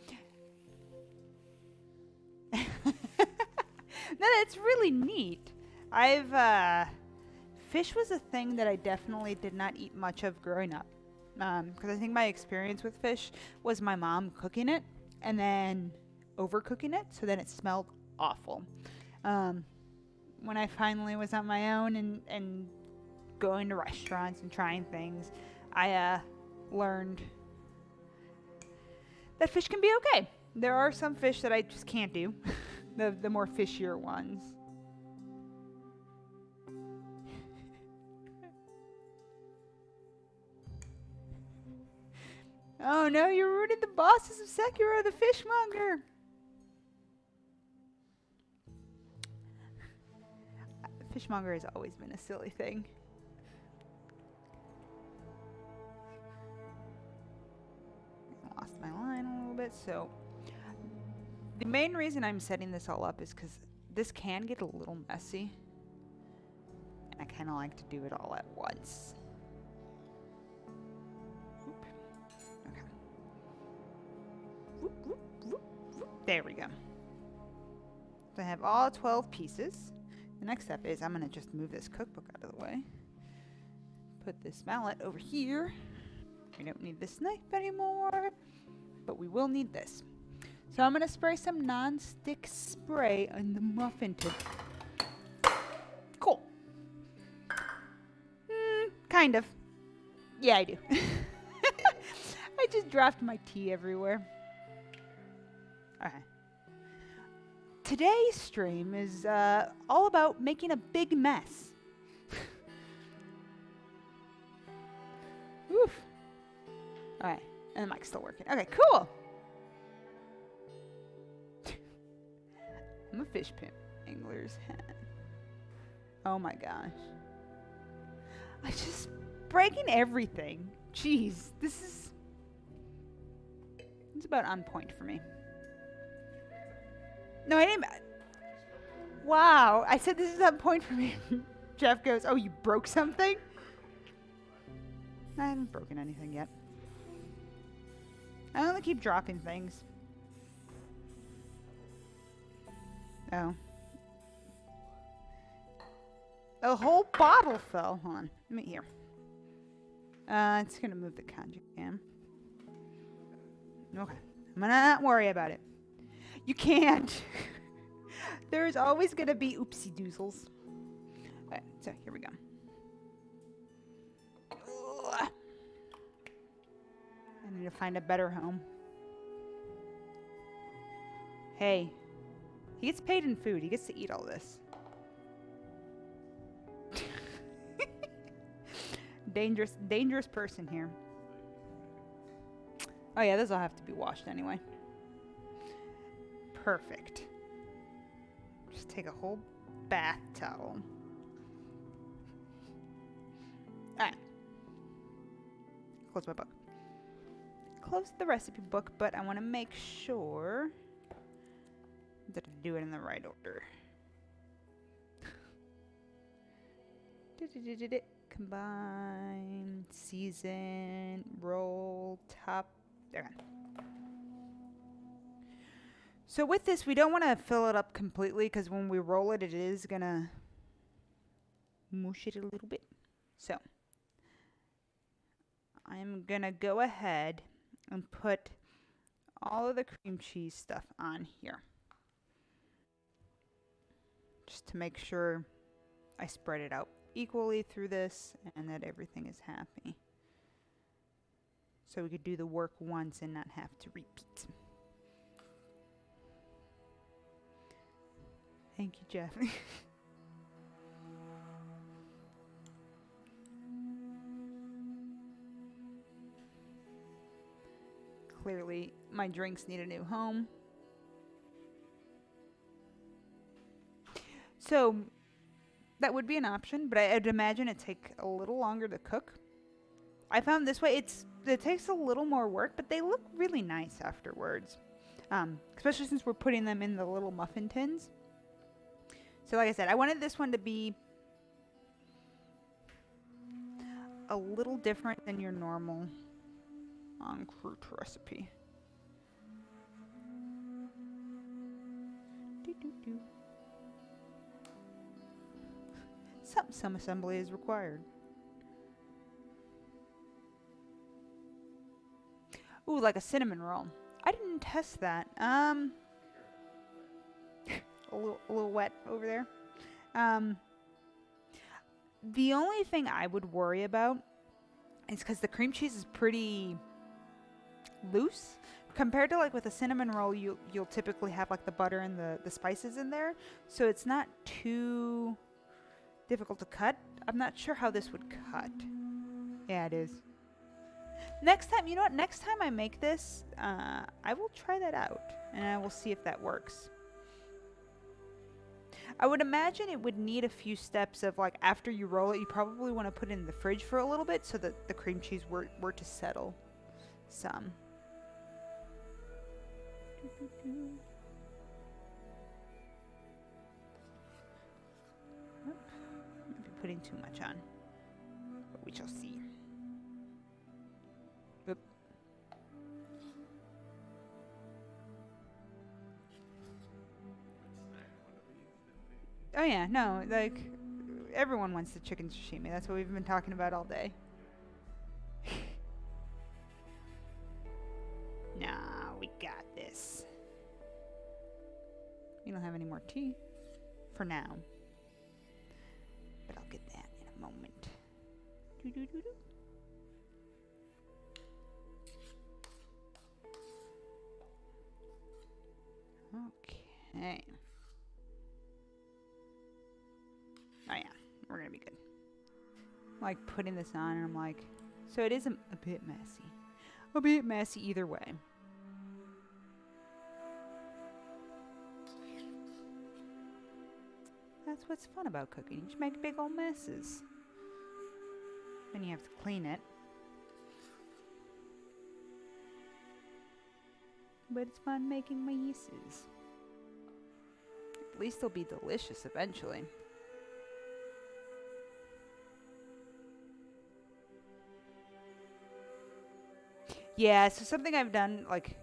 No, that's really neat. Fish was a thing that I definitely did not eat much of growing up. Because I think my experience with fish was my mom cooking it and then overcooking it, so then it smelled awful. When I finally was on my own and going to restaurants and trying things, I learned that fish can be okay. There are some fish that I just can't do, the more fishier ones. Oh no, you're ruining the bosses of Sekiro, the fishmonger! Fishmonger has always been a silly thing. Lost my line a little bit, so... The main reason I'm setting this all up is because this can get a little messy. And I kind of like to do it all at once. Okay. Whoop, whoop, whoop, whoop. There we go. So I have all 12 pieces. The next step is I'm going to just move this cookbook out of the way. Put this mallet over here. We don't need this knife anymore, but we will need this. So I'm going to spray some non-stick spray on the muffin tip. Cool. Kind of. Yeah, I do. I just dropped my tea everywhere. Okay. Today's stream is all about making a big mess. Oof. Alright, and the mic's still working. Okay, cool. I'm a fish pimp. Angler's hat. Oh my gosh. I just breaking everything. Jeez, it's about on point for me. No, I didn't. Wow, I said this is on point for me. Jeff goes, oh, you broke something? I haven't broken anything yet. I only keep dropping things. Oh. A whole bottle fell. Hold on. Let me here. It's going to move the kanji cam. Okay. I'm going to not worry about it. You can't. There's always going to be oopsie doozles. Alright, so here we go. Ugh. I need to find a better home. Hey. He gets paid in food. He gets to eat all this. Dangerous person here. Oh yeah, this will have to be washed anyway. Perfect. Just take a whole bath towel. Alright. Close my book. Close the recipe book, but I want to make sure that I do it in the right order. Combine, season, roll, top. There. So with this, we don't want to fill it up completely because when we roll it, it is going to mush it a little bit. So I'm going to go ahead and put all of the cream cheese stuff on here. Just to make sure I spread it out equally through this and that everything is happy. So we could do the work once and not have to repeat. Thank you, Jeff. Clearly, my drinks need a new home. So, that would be an option, but I'd imagine it'd take a little longer to cook. I found this way, it takes a little more work, but they look really nice afterwards. especially since we're putting them in the little muffin tins. So like I said, I wanted this one to be a little different than your normal en croûte recipe. Some assembly is required. Ooh, like a cinnamon roll. I didn't test that. A little wet over there. The only thing I would worry about is because the cream cheese is pretty loose compared to like with a cinnamon roll. You'll typically have like the butter and the spices in there, so it's not too difficult to cut. I'm not sure how this would cut. Yeah, it is. Next time, you know what? Next time I make this, I will try that out and I will see if that works. I would imagine it would need a few steps of like after you roll it, you probably want to put it in the fridge for a little bit so that the cream cheese were to settle some. Might be putting too much on, but we shall see. Oop. Oh yeah, no, like everyone wants the chicken sashimi. That's what we've been talking about all day. Nah, we got this. We don't have any more tea for now, but I'll get that in a moment. Doo-doo-doo-doo. Okay. Oh yeah, we're gonna be good. Like putting this on and I'm like, so it is a bit messy. A bit messy either way. That's what's fun about cooking. You just make big old messes. Then you have to clean it. But it's fun making messes. At least they'll be delicious eventually. Yeah, so something I've done, like,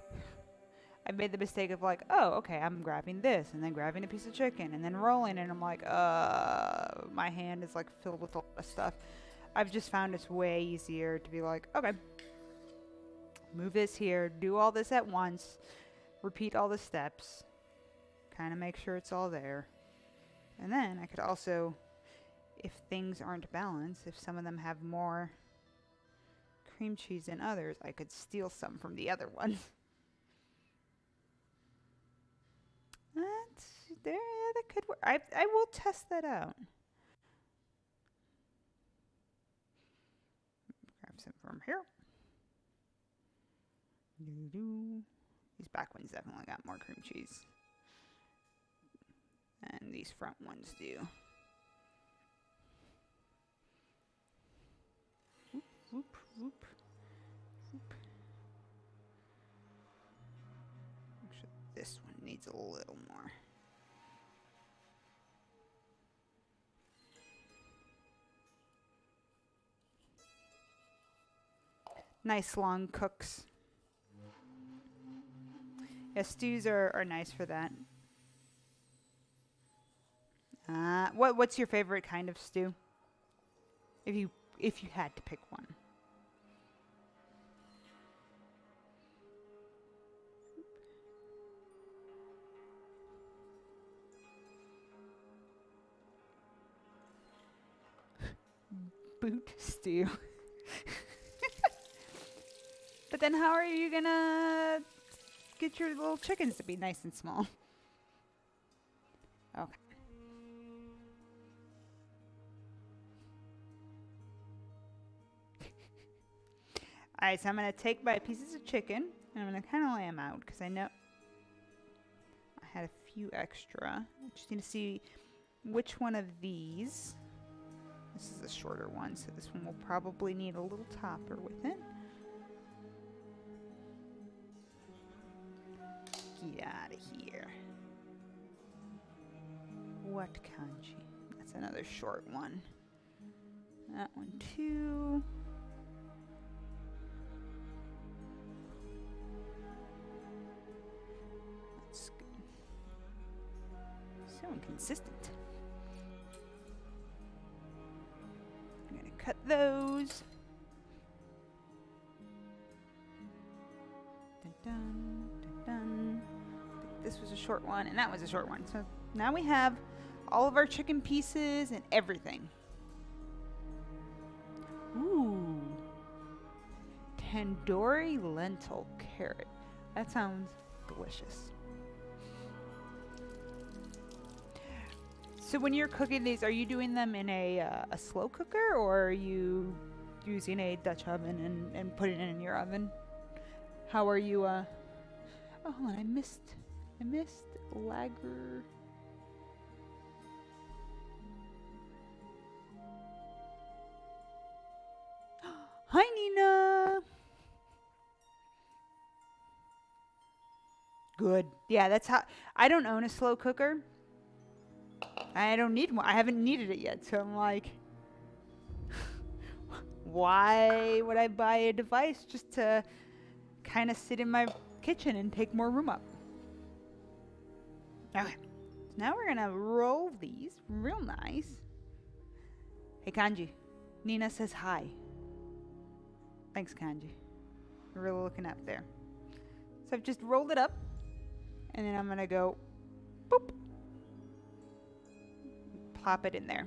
I've made the mistake of like, oh, okay, I'm grabbing this, and then grabbing a piece of chicken, and then rolling, and I'm like, my hand is like filled with a lot of stuff. I've just found it's way easier to be like, okay, move this here, do all this at once, repeat all the steps, kind of make sure it's all there. And then I could also, if things aren't balanced, if some of them have more cream cheese than others, I could steal some from the other one. That could work. I will test that out. Grab some from here. These back ones definitely got more cream cheese. And these front ones do. Whoop, whoop, whoop, whoop. Actually, this one needs a little more. Nice long cooks. Yeah, stews are nice for that. What's your favorite kind of stew? If you had to pick one. Boot stew. But then how are you gonna get your little chickens to be nice and small? Okay. Alright, so I'm going to take my pieces of chicken and I'm going to kind of lay them out because I know I had a few extra. I just need to see which one of these. This is a shorter one, so this one will probably need a little topper with it. Get out of here. What kanji? That's another short one. That one too. That's good. So inconsistent. I'm gonna cut those. Dun, dun, dun, dun. This was a short one, and that was a short one. So now we have all of our chicken pieces and everything. Ooh. Tandoori lentil carrot. That sounds delicious. So when you're cooking these, are you doing them in a slow cooker, or are you using a Dutch oven and putting it in your oven? How are you, oh, hold on, I missed lager. Hi, Nina. Good. Yeah, that's how. I don't own a slow cooker. I don't need one. I haven't needed it yet, so I'm like, why would I buy a device just to kind of sit in my kitchen and take more room up? Okay. So now we're gonna roll these real nice. Hey, Kanji. Nina says hi. Thanks, Kanji. You're really looking up there. So I've just rolled it up, and then I'm gonna go, boop, plop it in there.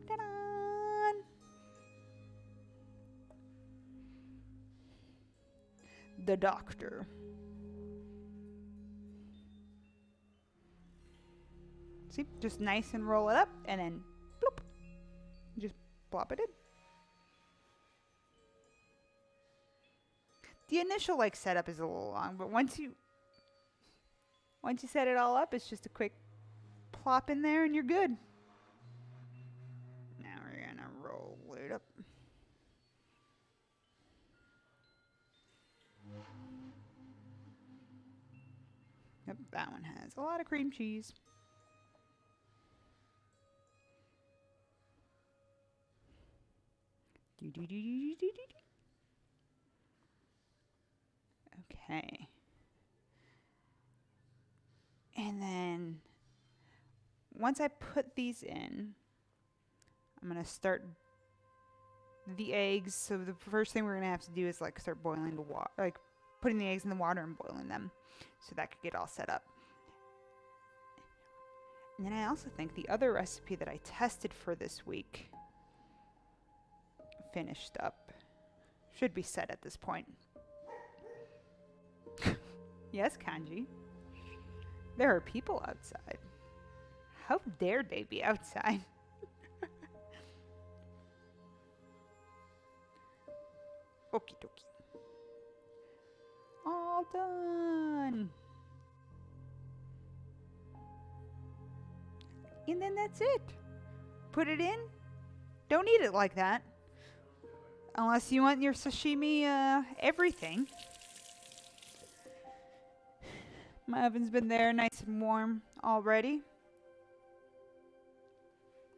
Ta-da! The doctor. See, just nice and roll it up, and then bloop, just plop it in. The initial setup is a little long, but once you set it all up, it's just a quick plop in there and you're good. Now we're gonna roll it up. Yep, that one has a lot of cream cheese. Okay. And then once I put these in, I'm going to start the eggs. So the first thing we're going to have to do is start boiling the water, putting the eggs in the water and boiling them so that could get all set up. And then I also think the other recipe that I tested for this week finished up. Should be set at this point. Yes, Kanji. There are people outside. How dare they be outside? Okie dokie. All done. And then that's it. Put it in. Don't eat it like that. Unless you want your sashimi, everything. My oven's been there nice and warm already.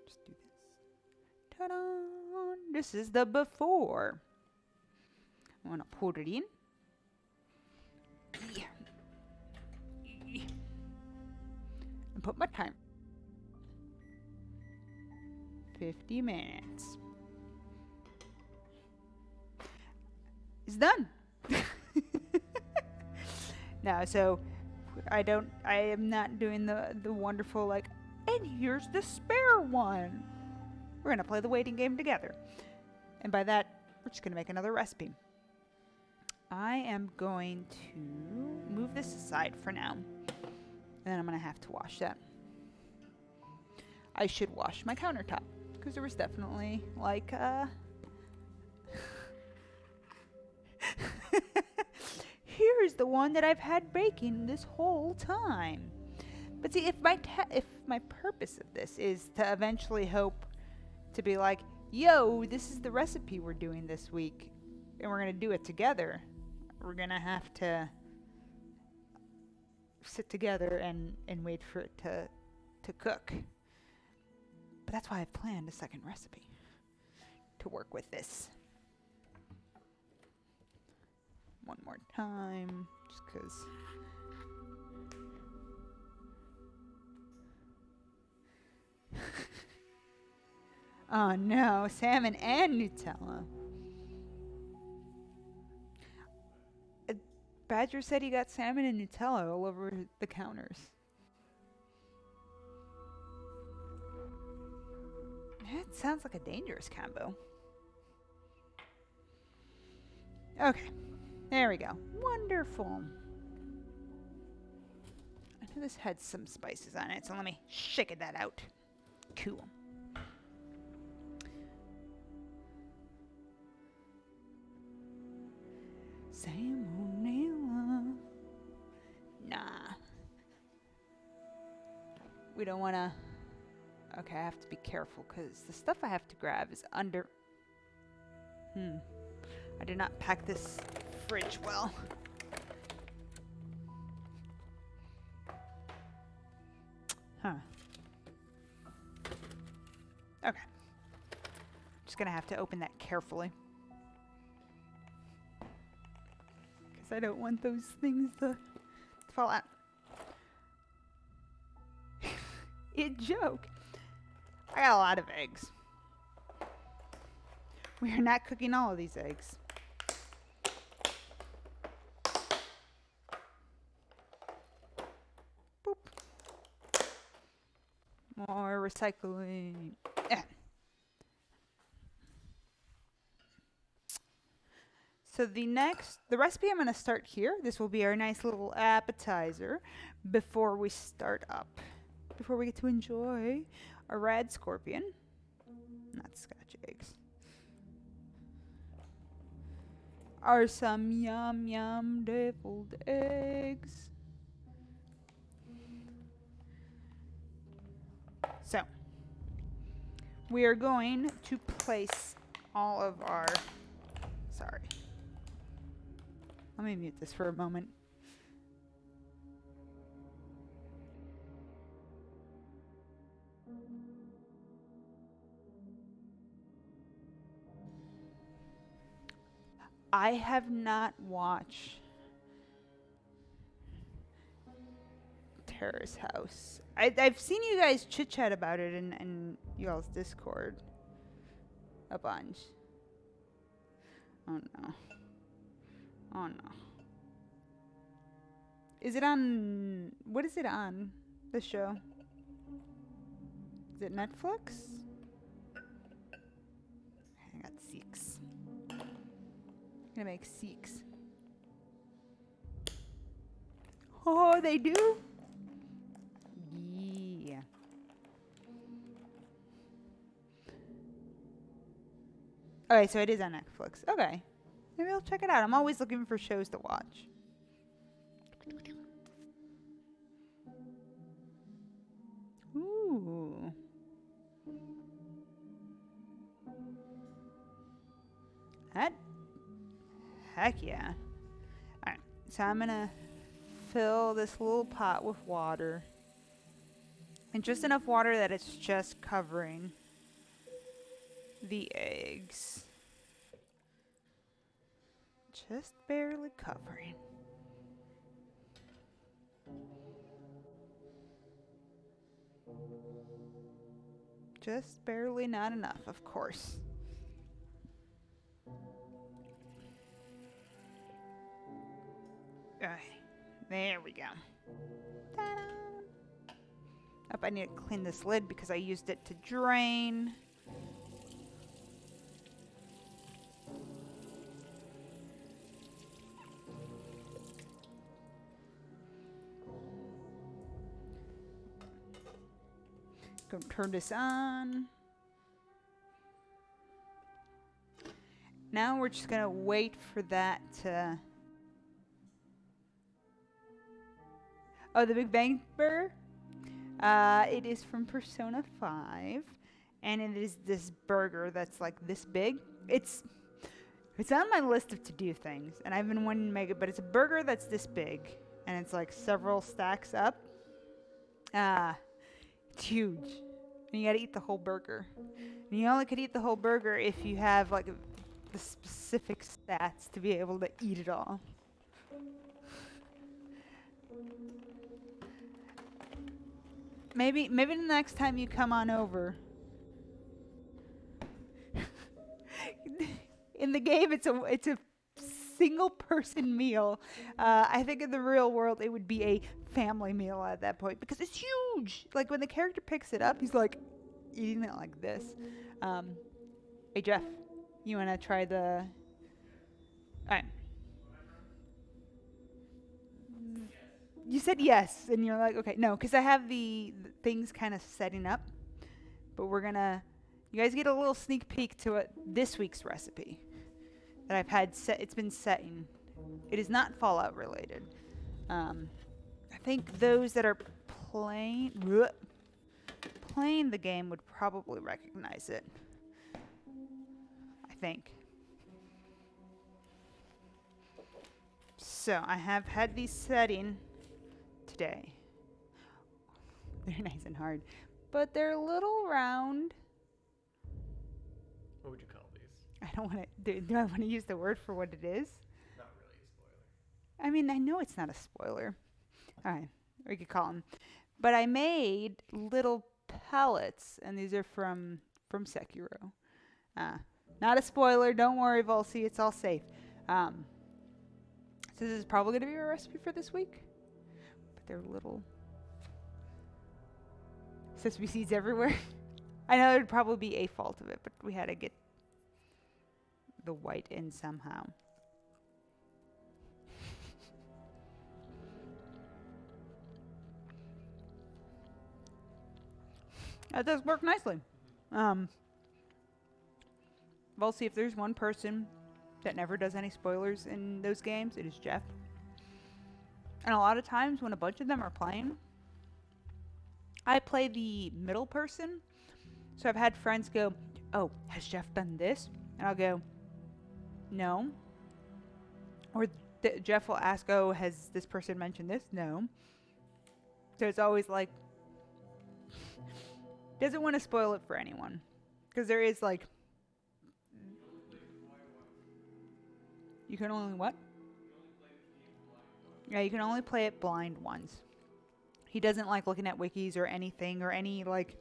Just do this. Ta-da! This is the before. I want to put it in. And put my time. 50 minutes. It's done. Now, so I am not doing the wonderful and here's the spare one. We're going to play the waiting game together. And by that, we're just going to make another recipe. I am going to move this aside for now. And then I'm going to have to wash that. I should wash my countertop because there was definitely here's the one that I've had baking this whole time. But see, if my purpose of this is to eventually hope to be yo, this is the recipe we're doing this week, and we're going to do it together, we're going to have to sit together and wait for it to cook. But that's why I've planned a second recipe to work with this. One more time, just because. Oh no, salmon and Nutella. Badger said he got salmon and Nutella all over the counters. That sounds like a dangerous combo. Okay, there we go. Wonderful. I know this had some spices on it, so let me shake that out. Cool. Salmonella. Nah. We don't want to... Okay, I have to be careful because the stuff I have to grab is under... I did not pack this fridge well. Huh. Okay. Just gonna have to open that carefully. Because I don't want those things to fall out. It joke. I got a lot of eggs. We are not cooking all of these eggs. Boop. More recycling. So the recipe I'm going to start here. This will be our nice little appetizer before we start up. Before we get to enjoy a red scorpion. Not Scotch eggs. Are some yum yum deviled eggs. So, we are going to place all of our... Sorry. Let me mute this for a moment. I have not watched Terrace House. I've seen you guys chit chat about it in y'all's Discord a bunch. Oh no. Oh no. Is it on... What is it on? The show? Is it Netflix? I got 6. I'm gonna make 6. Oh, they do? Yeah. Okay, so it is on Netflix. Okay. Maybe I'll check it out. I'm always looking for shows to watch. Ooh. Heck yeah. Alright, so I'm gonna fill this little pot with water. And just enough water that it's just covering the eggs. Just barely covering. Just barely not enough, of course. Okay, there we go. Ta-da! Oh, I need to clean this lid because I used it to drain. Gonna turn this on. Now we're just gonna wait for that to... Oh, the Big Bang Burger? It is from Persona 5. And it is this burger that's like this big. It's on my list of to-do things. And I've been wanting to make it, but it's a burger that's this big. and it's like several stacks up. It's huge. And you gotta eat the whole burger. And you only could eat the whole burger if you have like the specific stats to be able to eat it all. Maybe the next time you come on over. In the game, it's a single person meal. I think in the real world it would be a family meal at that point because it's huge. Like when the character picks it up, he's like eating it like this. Hey Jeff, you wanna try the? Alright. You said yes, and you're like, okay, no, because I have the things kind of setting up, but you guys get a little sneak peek to it this week's recipe that I've had set. It's been setting. It is not Fallout related. I think those that are playing the game would probably recognize it. I think. So I have had these setting today. They're nice and hard, but they're a little round. What would you call these? I don't want to. Do I want to use the word for what it is? Not really a spoiler. I mean, I know it's not a spoiler. All right, we could call them. But I made little pellets, and these are from Sekiro. Not a spoiler. Don't worry, Volsi. It's all safe. So this is probably going to be our recipe for this week. But they're little sesame seeds everywhere. I know there'd probably be a fault of it, but we had to get the white in somehow. That does work nicely. We'll see if there's one person that never does any spoilers in those games. It is Jeff. And a lot of times when a bunch of them are playing, I play the middle person. So I've had friends go, oh, has Jeff done this? And I'll go, no. Or Jeff will ask, oh, has this person mentioned this? No. So it's always like, doesn't want to spoil it for anyone. Because there is like, you can only what? Yeah, you can only play it blind once. He doesn't like looking at wikis or anything or any like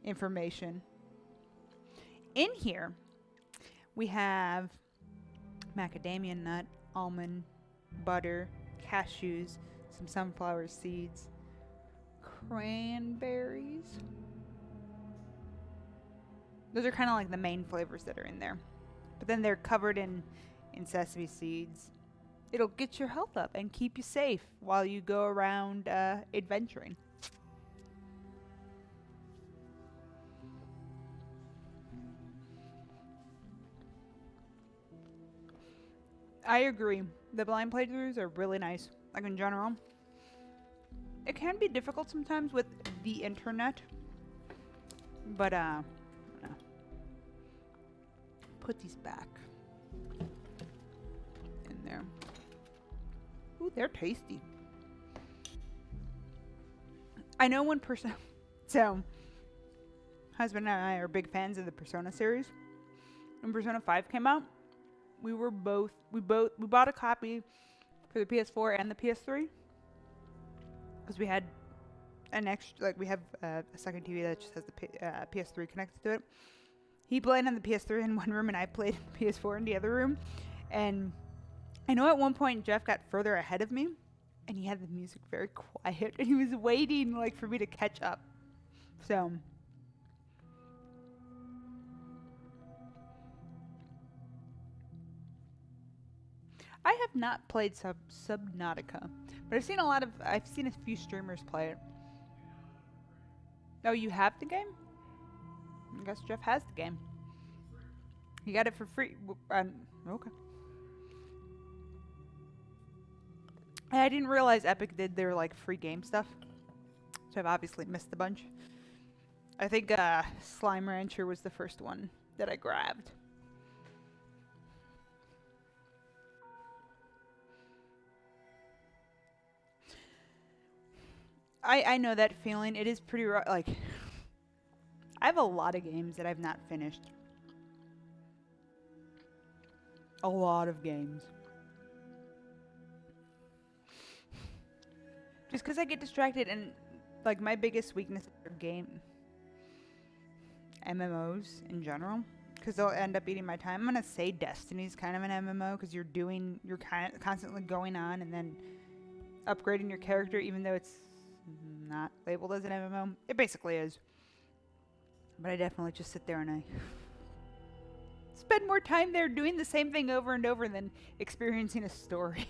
information. In here, we have macadamia nut, almond, butter, cashews, some sunflower seeds, cranberries. Those are kind of like the main flavors that are in there. But then they're covered in sesame seeds. It'll get your health up and keep you safe while you go around adventuring. I agree. The blind playthroughs are really nice, like in general. It can be difficult sometimes with the internet, but put these back in there. Ooh, they're tasty. I know one person. So, husband and I are big fans of the Persona series. When Persona 5 came out, we bought a copy for the PS4 and the PS3 because we had an extra, like we have a second TV that just has the PS3 connected to it. He played on the PS3 in one room and I played the PS4 in the other room. And I know at one point Jeff got further ahead of me and he had the music very quiet and he was waiting like for me to catch up. So I have not played Subnautica, but I've seen a few streamers play it. Oh, you have the game? I guess Jeff has the game. He got it for free. Okay. I didn't realize Epic did their like free game stuff, so I've obviously missed a bunch. I think Slime Rancher was the first one that I grabbed. I know that feeling. It is pretty rough. Like, I have a lot of games that I've not finished. A lot of games. Just because I get distracted and, like, my biggest weakness are MMOs in general. Because they'll end up eating my time. I'm going to say Destiny's kind of an MMO because you're constantly going on and then upgrading your character even though it's not labeled as an MMO. It basically is. But I definitely just sit there and I spend more time there doing the same thing over and over than experiencing a story.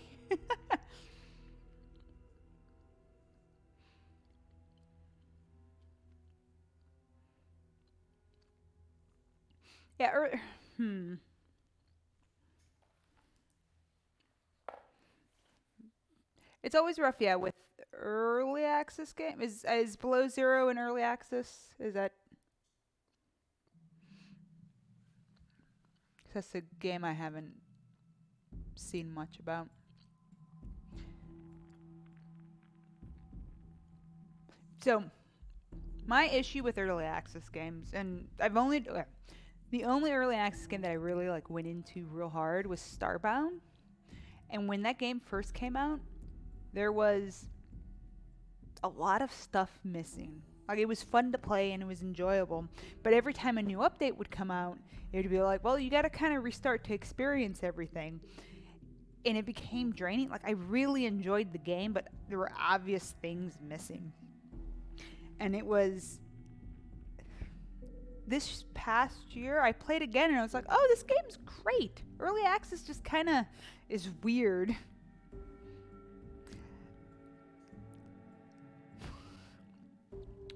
Yeah, It's always rough, yeah, with early access game. Is Below Zero in early access? Is that... That's a game I haven't seen much about. So, my issue with early access games, and the only early access game that I really like went into real hard was Starbound. And when that game first came out, there was a lot of stuff missing. Like, it was fun to play and it was enjoyable, but every time a new update would come out, it would be like, well, you got to kind of restart to experience everything. And it became draining. Like, I really enjoyed the game, but there were obvious things missing. And it was this past year I played again and I was like, oh, this game's great. Early access just kind of is weird.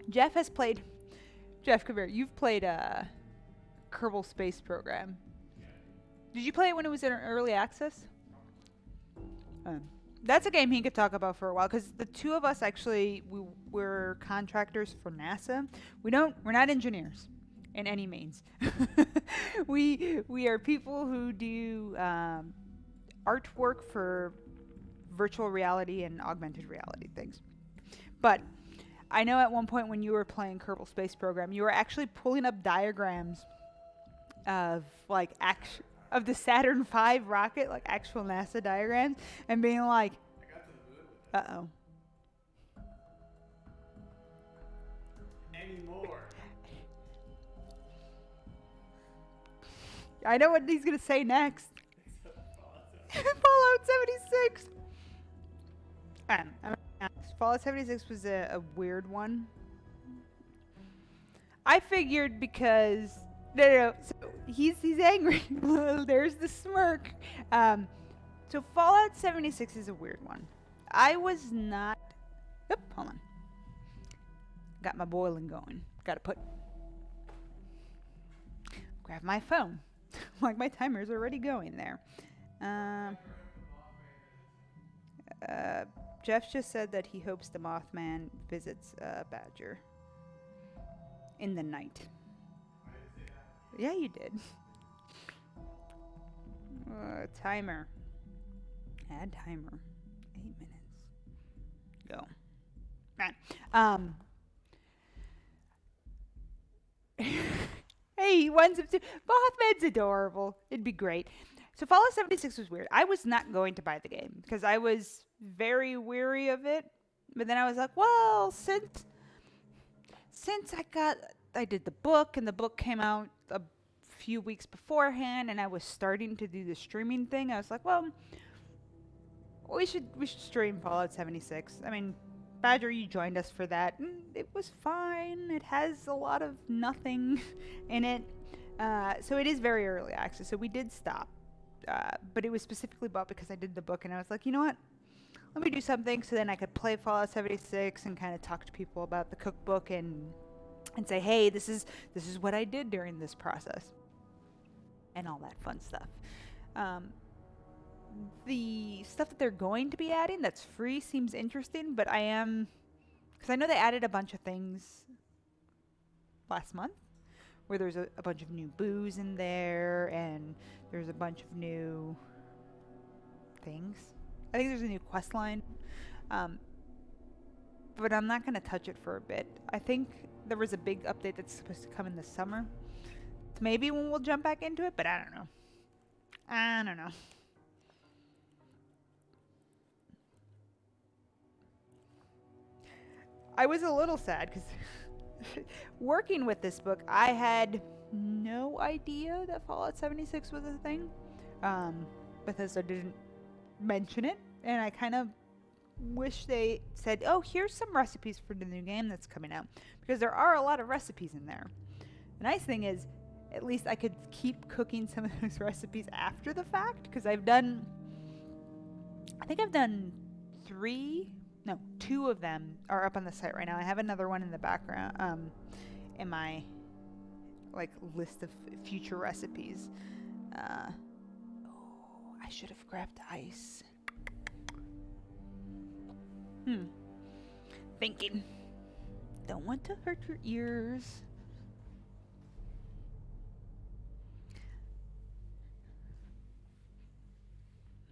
Jeff, come here. You've played Kerbal Space Program. Did you play it when it was in early access? That's a game he could talk about for a while because the two of us actually we're contractors for NASA. We're not engineers in any means. we are people who do artwork for virtual reality and augmented reality things. But I know at one point when you were playing Kerbal Space Program, you were actually pulling up diagrams of like of the Saturn V rocket, like actual NASA diagrams, and being like, I got to the moon with it. uh-oh. Anymore. I know what he's going to say next. Fallout Fallout 76. I'm honest. Fallout 76 was a weird one. I figured because... No. So he's angry. There's the smirk. So Fallout 76 is a weird one. I was not... Oop, hold on. Got my boiling going. Got to grab my phone. Like my timer's already going there. Jeff just said that he hopes the Mothman visits Badger in the night. Yeah, you did. Timer. Add timer. 8 minutes. Go. Right. Hey, he wants him to. Mothman's adorable. It'd be great. So Fallout 76 was weird. I was not going to buy the game because I was very weary of it. But then I was like, well, since I did the book and the book came out a few weeks beforehand and I was starting to do the streaming thing, I was like, well, we should stream Fallout 76. I mean, Badger, you joined us for that. And it was fine. It has a lot of nothing in it. So it is very early access. So we did stop. But it was specifically bought because I did the book and I was like, you know what? Let me do something so then I could play Fallout 76 and kind of talk to people about the cookbook and say, hey, this is what I did during this process. And all that fun stuff. The stuff that they're going to be adding that's free seems interesting, but because I know they added a bunch of things last month, where there's a bunch of new booze in there, and there's a bunch of new things. I think there's a new quest line. but I'm not going to touch it for a bit. I think there was a big update that's supposed to come in the summer. It's maybe when we'll jump back into it, but I don't know. I don't know. I was a little sad because working with this book, I had no idea that Fallout 76 was a thing. Bethesda didn't mention it, and I kind of wish they said, oh, here's some recipes for the new game that's coming out, because there are a lot of recipes in there. The nice thing is, at least I could keep cooking some of those recipes after the fact, because I think I've done 2 of them are up on the site right now. I have another one in the background, in my list of future recipes. I should have grabbed ice. Thinking. Don't want to hurt your ears.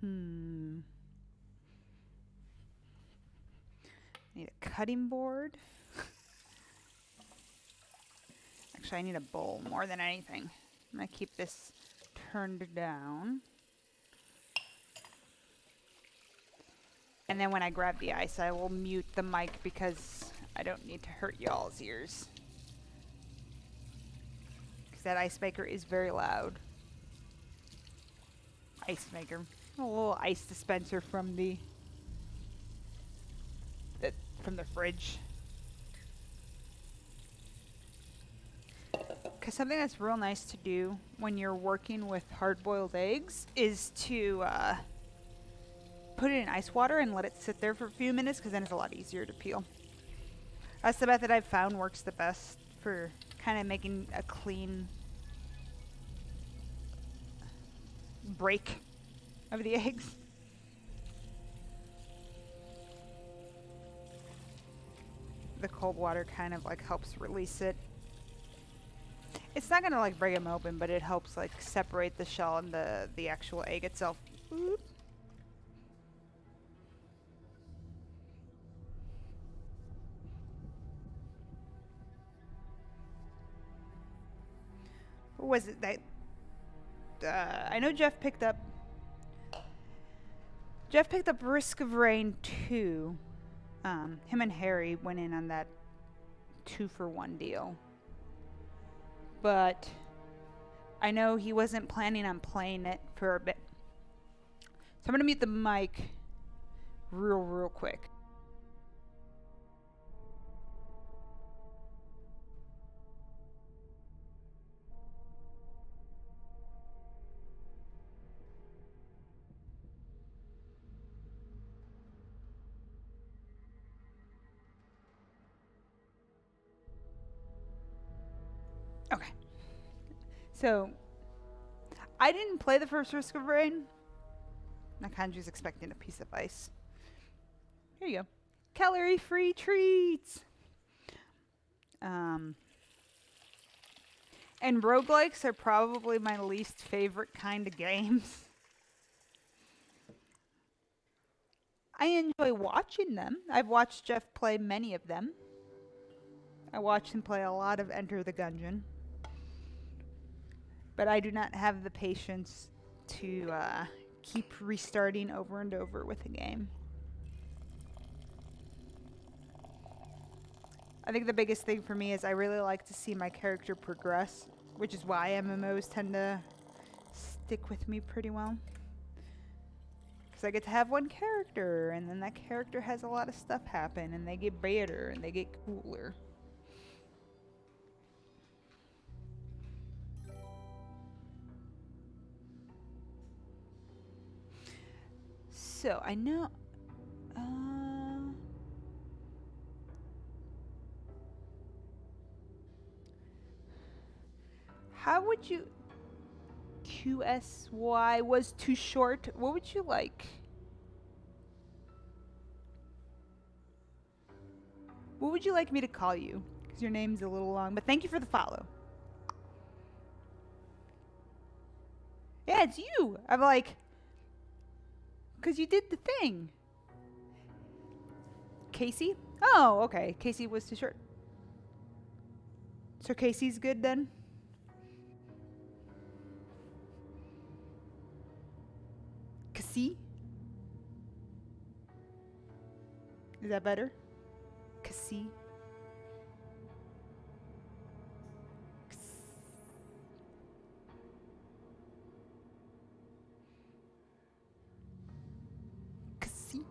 Need a cutting board. Actually, I need a bowl more than anything. I'm going to keep this turned down. And then when I grab the ice, I will mute the mic because I don't need to hurt y'all's ears. Because that ice maker is very loud. Ice maker. A little ice dispenser from the fridge. Because something that's real nice to do when you're working with hard-boiled eggs is to put it in ice water and let it sit there for a few minutes, because then it's a lot easier to peel. That's the method I've found works the best for kind of making a clean break of the eggs. The cold water kind of helps release it. It's not gonna break them open, but it helps separate the shell and the actual egg itself. Oop. What was it that I know Jeff picked up Risk of Rain 2. Him and Harry went in on that 2-for-1 deal. But I know he wasn't planning on playing it for a bit. So I'm going to mute the mic real quick. Okay. So, I didn't play the first Risk of Rain. Nakanji's expecting a piece of ice. Here you go. Calorie-free treats! And roguelikes are probably my least favorite kind of games. I enjoy watching them. I've watched Jeff play many of them. I watched him play a lot of Enter the Gungeon. But I do not have the patience to keep restarting over and over with a game. I think the biggest thing for me is I really like to see my character progress, which is why MMOs tend to stick with me pretty well. Because I get to have one character, and then that character has a lot of stuff happen, and they get better, and they get cooler. So, I know... how would you... QSY was too short. What would you like? What would you like me to call you? Because your name's a little long, but thank you for the follow. Yeah, it's you. I'm like... because you did the thing. Casey, Oh, okay. Casey was too short. So Casey's good then? Casey? Is that better? Casey? Casey?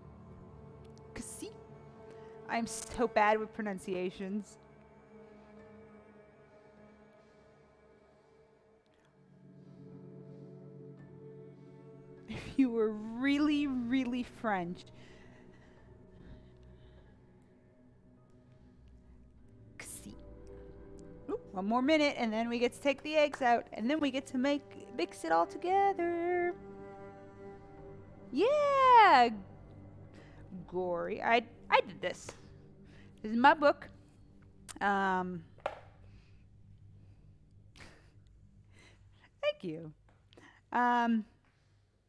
Casey? I'm so bad with pronunciations. If you were really, really French. Casey. Ooh, one more minute, and then we get to take the eggs out, and then we get to mix it all together. Yeah, gory. I did this. This is my book. Thank you.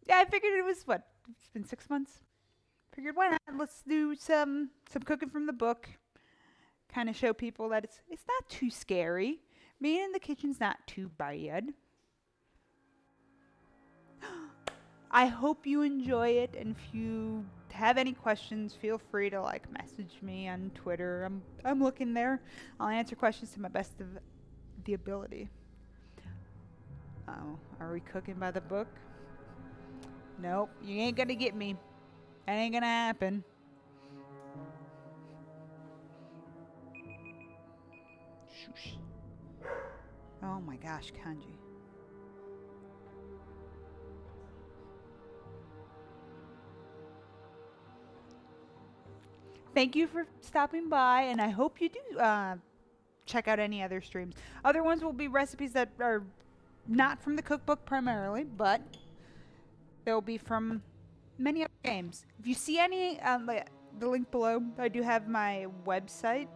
Yeah, I figured it was what? It's been 6 months. Figured why not? Let's do some cooking from the book. Kind of show people that it's not too scary. Being in the kitchen's not too bad. I hope you enjoy it, and if you have any questions, feel free to message me on Twitter. I'm looking there. I'll answer questions to my best of the ability. Oh, are we cooking by the book? Nope, you ain't gonna get me. That ain't gonna happen. Shoosh. Oh my gosh, kanji. Thank you for stopping by, and I hope you do check out any other streams. Other ones will be recipes that are not from the cookbook primarily, but they'll be from many other games. If you see any, the link below, I do have my website.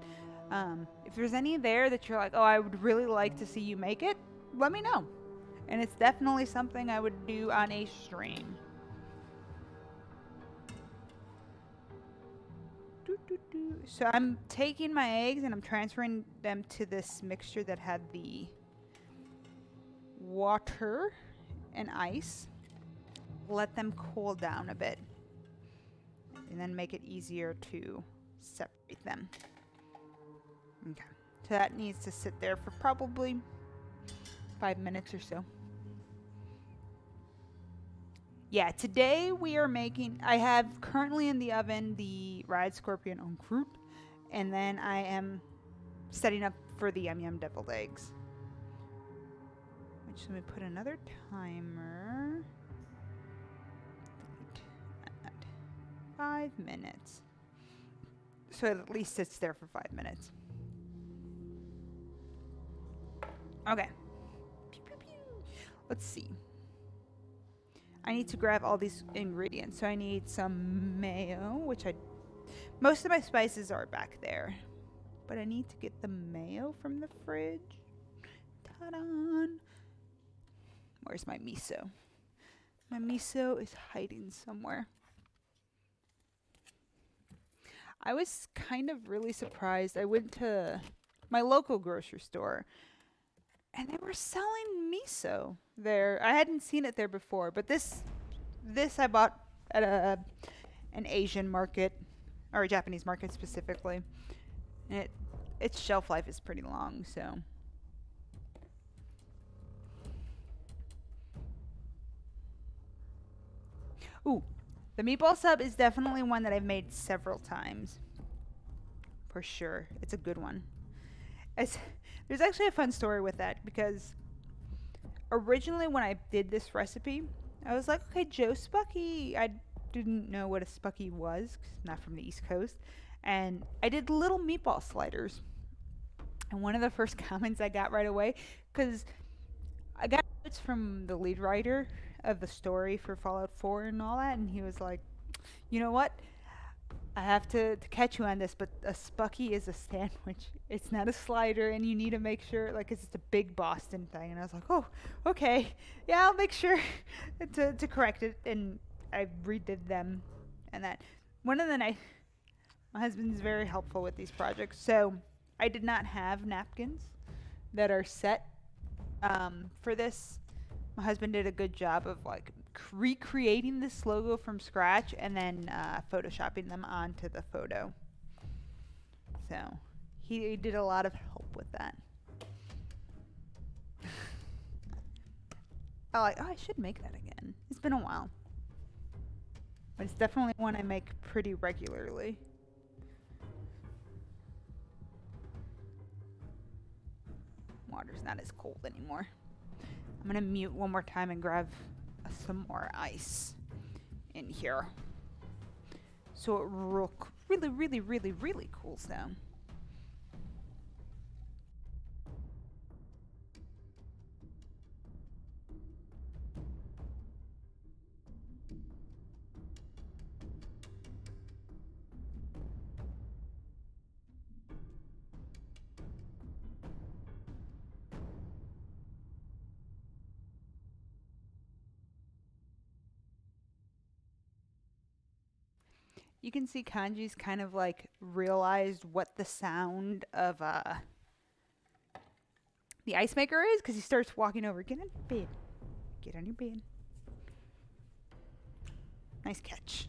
If there's any there that you're like, oh, I would really like to see you make it, let me know. And it's definitely something I would do on a stream. So I'm taking my eggs and I'm transferring them to this mixture that had the water and ice. Let them cool down a bit. And then make it easier to separate them. Okay. So that needs to sit there for probably 5 minutes or so. Yeah, today we are making, I have currently in the oven the Ride Scorpion en croûte, and then I am setting up for the Yum Yum deviled eggs. Which, let me put another timer. At 5 minutes. So it at least sits there for 5 minutes. Okay. Pew, pew, pew. Let's see. I need to grab all these ingredients. So I need some mayo, which most of my spices are back there. But I need to get the mayo from the fridge. Ta-da! Where's my miso? My miso is hiding somewhere. I was kind of really surprised. I went to my local grocery store and they were selling miso there. I hadn't seen it there before, but this I bought at an Asian market, or a Japanese market specifically. And its shelf life is pretty long, so. Ooh, the meatball sub is definitely one that I've made several times. For sure. It's a good one. There's actually a fun story with that, because originally when I did this recipe, I was like, okay, Joe Spucky. I didn't know what a Spucky was, 'cause I'm not from the East Coast. And I did little meatball sliders. And one of the first comments I got right away, because I got notes from the lead writer of the story for Fallout 4 and all that, and he was like, you know what? I have to catch you on this, but a Spucky is a sandwich. It's not a slider, and you need to make sure, like, 'cause it's a big Boston thing. And I was like, oh, okay. Yeah, I'll make sure to correct it. And I redid them and that. One of My husband's very helpful with these projects. So I did not have napkins that are set for this. My husband did a good job of like recreating this logo from scratch and then photoshopping them onto the photo. So he did a lot of help with that. I should make that again. It's been a while. But it's definitely one I make pretty regularly. Water's not as cold anymore. I'm gonna mute one more time and grab some more ice in here. So it really cools down. You can see Kanji's kind of like realized what the sound of the ice maker is because he starts walking over. Get on your bed. Get on your bed. Nice catch.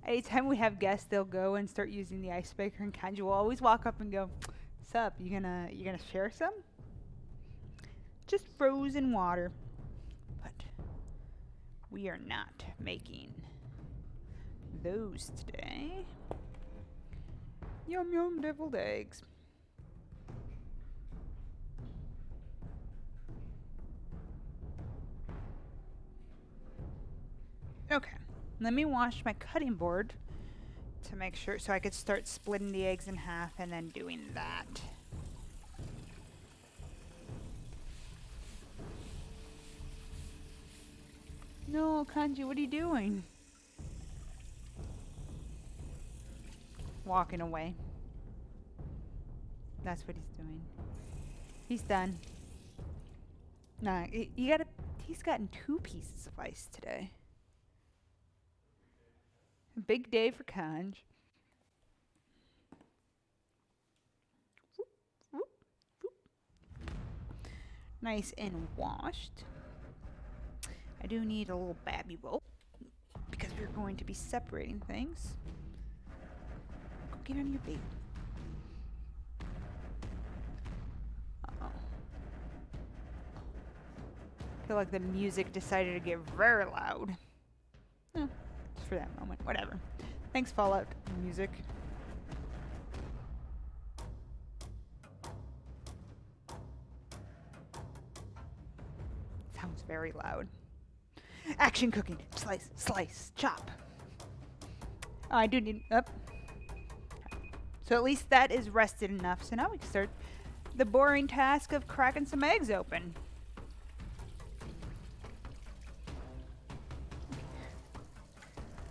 Anytime we have guests, they'll go and start using the ice maker, and Kanji will always walk up and go, "Sup? You gonna share some?" Just frozen water. But we are not making those today. Yum yum deviled eggs. Okay, let me wash my cutting board to make sure so I could start splitting the eggs in half and then doing that. No, Kanji, what are you doing? Walking away. That's what he's doing. He's done. Nah, he's gotten 2 pieces of ice today. Big day for Kanj. Nice and washed. I do need a little babby roll because we're going to be separating things. Go get on your bed. Uh-oh. I feel like the music decided to get very loud. Oh, just for that moment. Whatever. Thanks, Fallout music. Sounds very loud. Action cooking. Slice, slice, chop. Oh, I do need up. So at least that is rested enough. So now we can start the boring task of cracking some eggs open.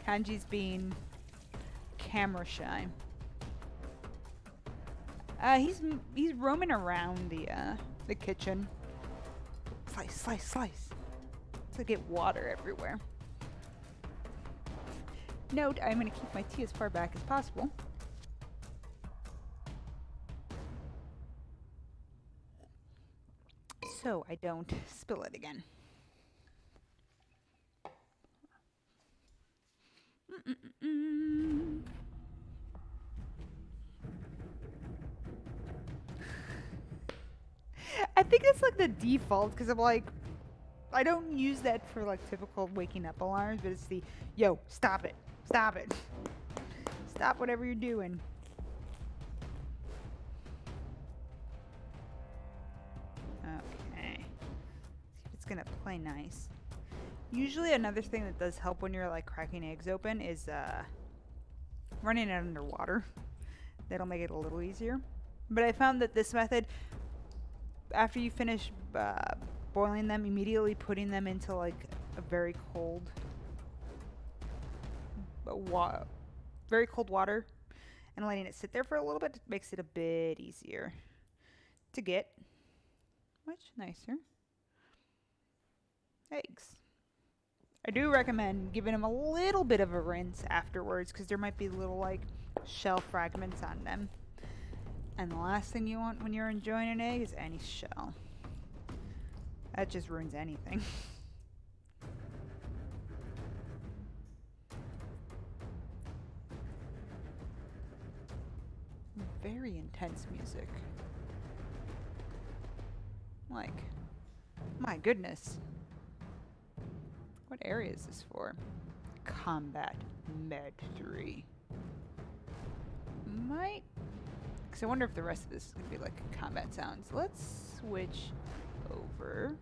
Kanji's being camera shy. He's roaming around the kitchen. Slice, slice, slice. To get water everywhere. Note, I'm going to keep my tea as far back as possible. So I don't spill it again. I think it's like the default because I'm like, I don't use that for like typical waking up alarms, but it's the, yo, stop it. Stop it. Stop whatever you're doing. Okay. See if it's gonna play nice. Usually another thing that does help when you're like cracking eggs open is running it underwater. That'll make it a little easier. But I found that this method, after you finish boiling them, immediately putting them into like a very cold water and letting it sit there for a little bit makes it a bit easier to get. Much nicer eggs. I do recommend giving them a little bit of a rinse afterwards because there might be little like shell fragments on them. And the last thing you want when you're enjoying an egg is any shell. That just ruins anything. Very intense music. Like, my goodness. What area is this for? Combat Med 3. Might. Because I wonder if the rest of this is going to be like combat sounds. Let's switch over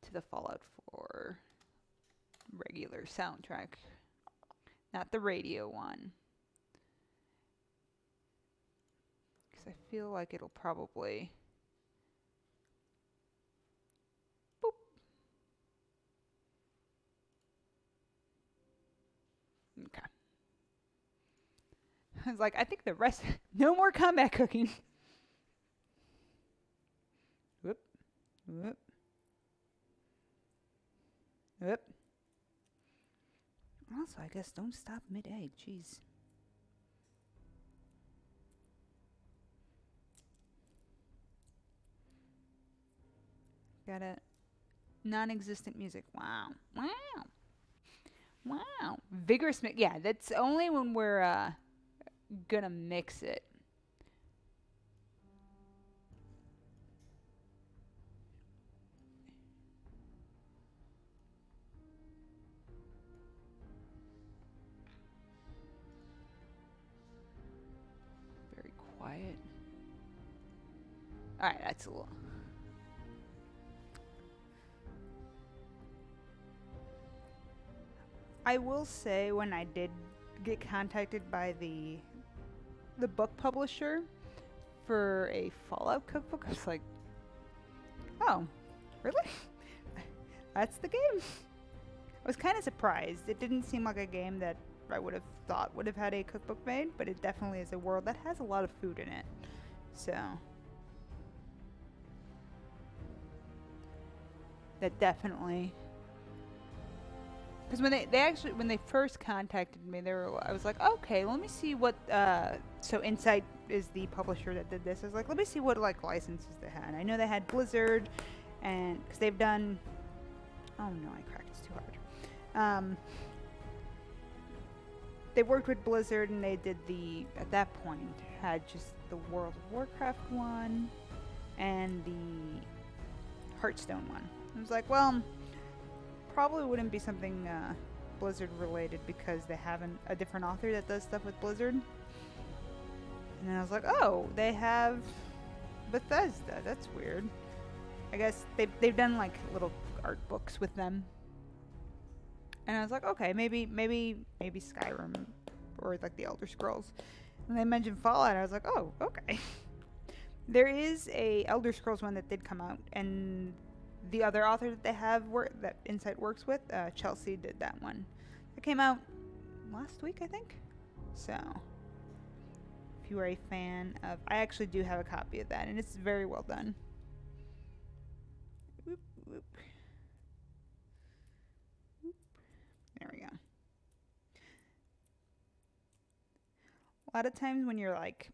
to the Fallout 4 regular soundtrack. Not the radio one. Because I feel like it'll probably... Boop. Okay. I was like, I think the rest... No more combat cooking. Whoop. Whoop. Whoop. Also, I guess don't stop mid-egg. Jeez. Got a non-existent music. Wow. Wow. Wow. Vigorous mix. Yeah, that's only when we're gonna mix it. Very quiet. Alright, that's a little... I will say when I did get contacted by the book publisher for a Fallout Cookbook, I was like, oh, really? That's the game? I was kind of surprised. It didn't seem like a game that I would have thought would have had a cookbook made, but it definitely is a world that has a lot of food in it. So that definitely... Because when they first contacted me, I was like, okay, let me see what, so Insight is the publisher that did this. I was like, let me see what, like, licenses they had. I know they had Blizzard, and, because they've done, oh no, I cracked, it's too hard. They worked with Blizzard, and they did at that point, had just the World of Warcraft one, and the Hearthstone one. I was like, well... probably wouldn't be something Blizzard related because they have a different author that does stuff with Blizzard. And then I was like, oh, they have Bethesda. That's weird. I guess they've done like little art books with them. And I was like, okay, maybe Skyrim or like the Elder Scrolls. And they mentioned Fallout. I was like, oh, okay. There is a Elder Scrolls one that did come out, and the other author that they have that Insight works with, Chelsea, did that one. It came out last week, I think. So, if you are a fan of... I actually do have a copy of that, and it's very well done. Whoop, whoop. Whoop. There we go. A lot of times when you're, like,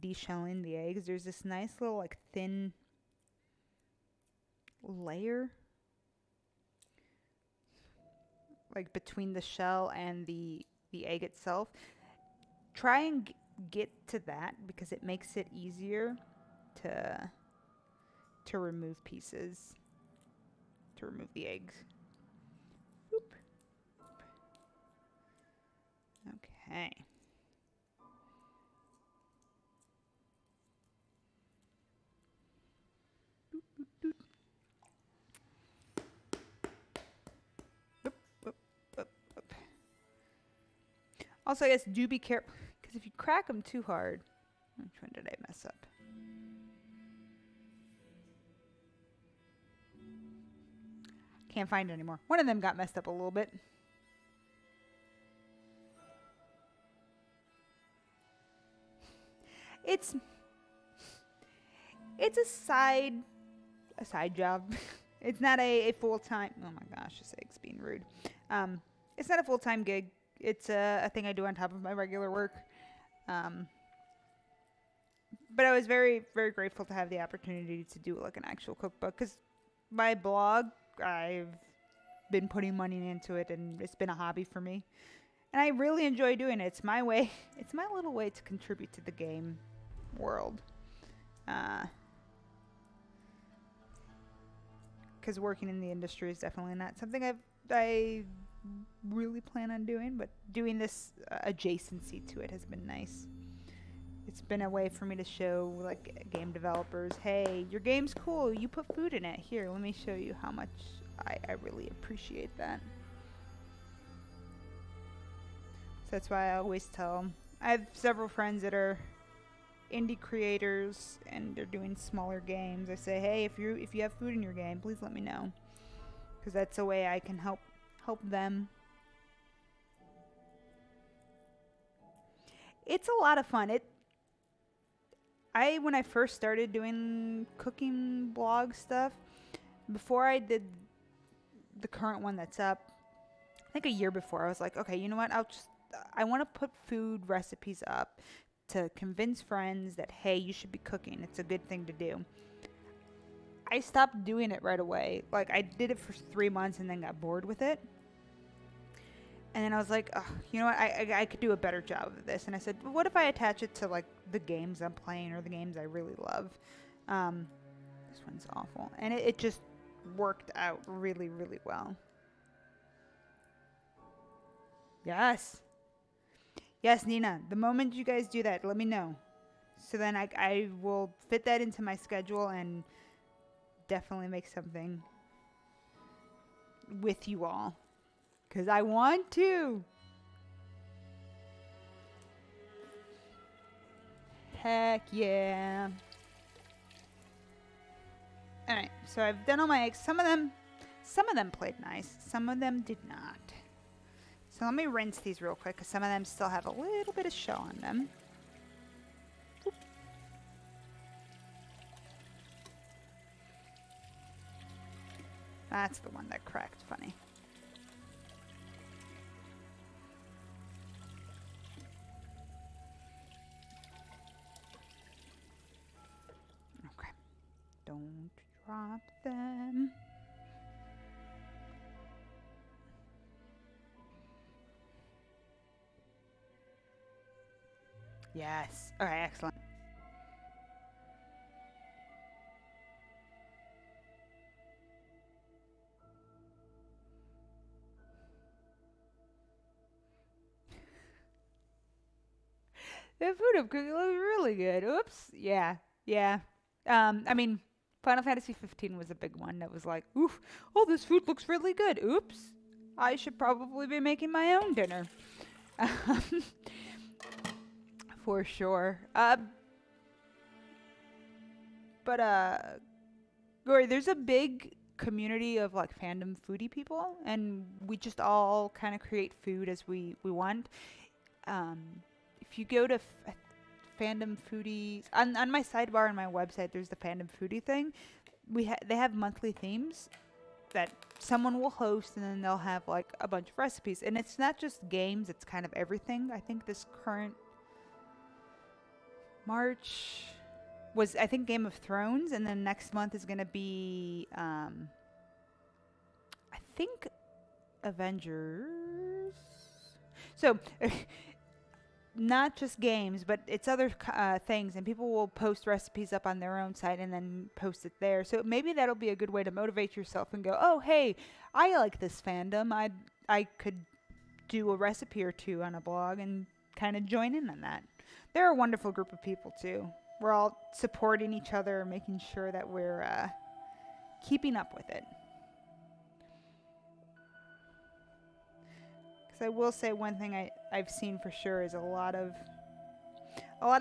deshelling the eggs, there's this nice little, like, thin... layer like between the shell and the egg itself. Try and get to that because it makes it easier to remove pieces, to remove the eggs. Oop. Okay. Also, I guess do be careful, because if you crack them too hard... Which one did I mess up? Can't find it anymore. One of them got messed up a little bit. It's a side job. It's not a full-time. Oh my gosh, this egg's being rude. It's not a full-time gig. It's a thing I do on top of my regular work. But I was very, very grateful to have the opportunity to do like an actual cookbook, because my blog, I've been putting money into it, and it's been a hobby for me. And I really enjoy doing it. It's my way. It's my little way to contribute to the game world. Because working in the industry is definitely not something I really plan on doing, but doing this adjacency to it has been nice. It's been a way for me to show like game developers, hey, your game's cool. You put food in it. Here, let me show you how much I really appreciate that. So that's why I always tell. I have several friends that are indie creators and they're doing smaller games. I say, hey, if you have food in your game, please let me know, because that's a way I can help them. It's a lot of fun. When I first started doing cooking blog stuff, before I did the current one that's up, I think a year before, I was like, okay, you know what? I want to put food recipes up to convince friends that, hey, you should be cooking. It's a good thing to do. I stopped doing it right away. Like, I did it for 3 months and then got bored with it. And then I was like, oh, you know what? I could do a better job of this. And I said, well, what if I attach it to like the games I'm playing or the games I really love? This one's awful. And it just worked out really, really well. Yes. Yes, Nina. The moment you guys do that, let me know. So then I will fit that into my schedule and definitely make something with you all. Because I want to. Heck yeah. Alright, so I've done all my eggs. Some of them played nice. Some of them did not. So let me rinse these real quick, because some of them still have a little bit of shell on them. Oop. That's the one that cracked funny. Okay. Don't drop them. Yes. Okay, excellent. The food I'm cooking looks really good. Oops. Yeah. Yeah. I mean, Final Fantasy 15 was a big one that was like, oof, oh, this food looks really good. Oops. I should probably be making my own dinner. For sure. Gory, there's a big community of like fandom foodie people, and we just all kind of create food as we want. If you go to fandom foodies on my sidebar on my website, there's the fandom foodie thing. They have monthly themes that someone will host, and then they'll have like a bunch of recipes, and it's not just games, it's kind of everything. I think this current March was, I think, Game of Thrones, and then next month is going to be I think Avengers. So not just games, but it's other things, and people will post recipes up on their own site and then post it there. So maybe that'll be a good way to motivate yourself and go, oh, hey, I like this fandom. I could do a recipe or two on a blog and kind of join in on that. They're a wonderful group of people, too. We're all supporting each other, making sure that we're keeping up with it. Because I will say one thing I've seen for sure is a lot of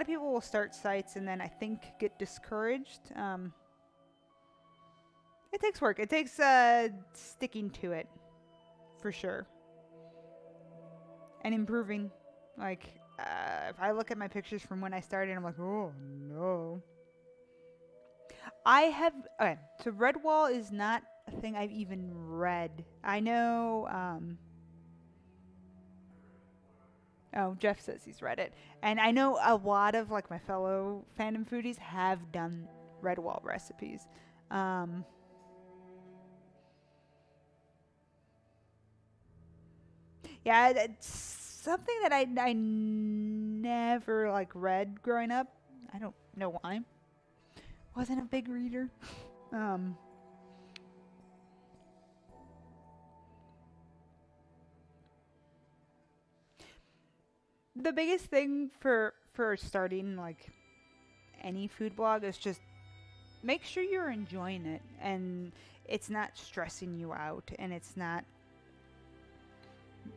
people will start sites and then I think get discouraged. It takes work. It takes sticking to it, for sure. And improving. Like, if I look at my pictures from when I started, I'm like, oh, no. Okay, so Redwall is not thing I've even read. I know, oh, Jeff says he's read it. And I know a lot of like my fellow fandom foodies have done Redwall recipes. Um, yeah, it's something that I never like read growing up. I don't know why. Wasn't a big reader. Um, the biggest thing for starting like any food blog is just make sure you're enjoying it and it's not stressing you out and it's not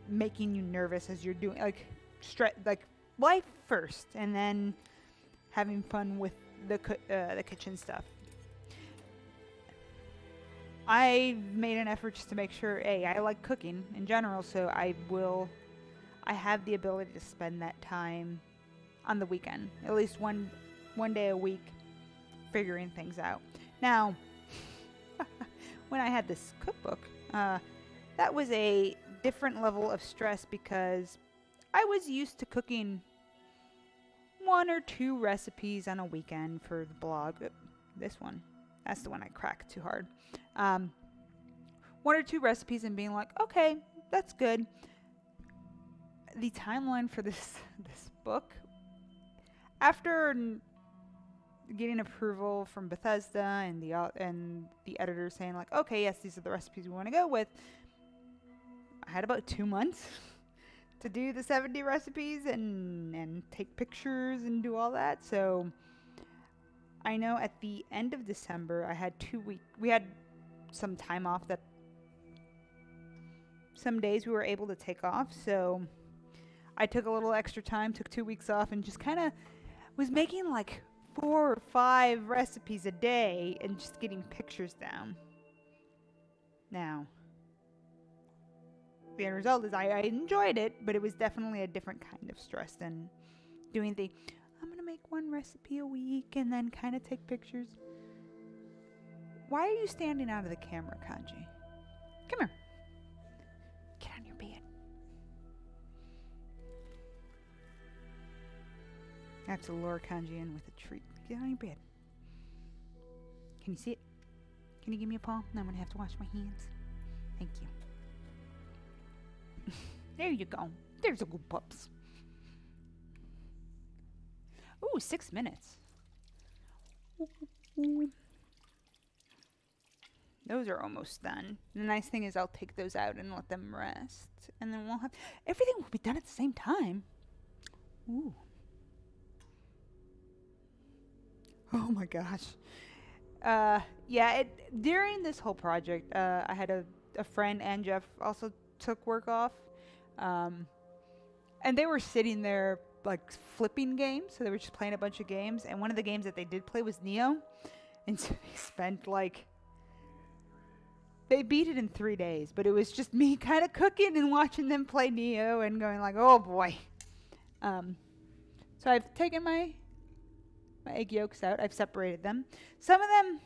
making you nervous as you're doing like life first and then having fun with the kitchen stuff. I made an effort just to make sure I like cooking in general, so I have the ability to spend that time on the weekend, at least one day a week, figuring things out. Now, when I had this cookbook, that was a different level of stress because I was used to cooking 1 or 2 recipes on a weekend for the blog. This one, that's the one I cracked too hard. 1 or 2 recipes and being like, okay, that's good. The timeline for this book, after getting approval from Bethesda and the editor saying like, okay, yes, these are the recipes we want to go with, I had about 2 months to do the 70 recipes and take pictures and do all that. So I know at the end of December, I had 2 weeks. We had some time off that some days we were able to take off. So I took a little extra time, took 2 weeks off, and just kind of was making like 4 or 5 recipes a day and just getting pictures down. Now, the end result is I enjoyed it, but it was definitely a different kind of stress than doing I'm going to make 1 recipe a week and then kind of take pictures. Why are you standing out of the camera, Kanji? Come here. Get on your bed. I have to lure Kanji in with a treat. Get on your bed. Can you see it? Can you give me a paw? No, I'm going to have to wash my hands. Thank you. There you go. There's a good pups. Ooh, 6 minutes. Ooh. Those are almost done. The nice thing is I'll take those out and let them rest. And then we'll have... Everything will be done at the same time. Ooh. Oh my gosh. Yeah, during this whole project, I had a friend and Jeff also took work off. And they were sitting there like flipping games. So they were just playing a bunch of games. And one of the games that they did play was Neo. And so they spent like... They beat it in 3 days, but it was just me kind of cooking and watching them play Neo and going like, oh boy. So I've taken my egg yolks out. I've separated them. Some of them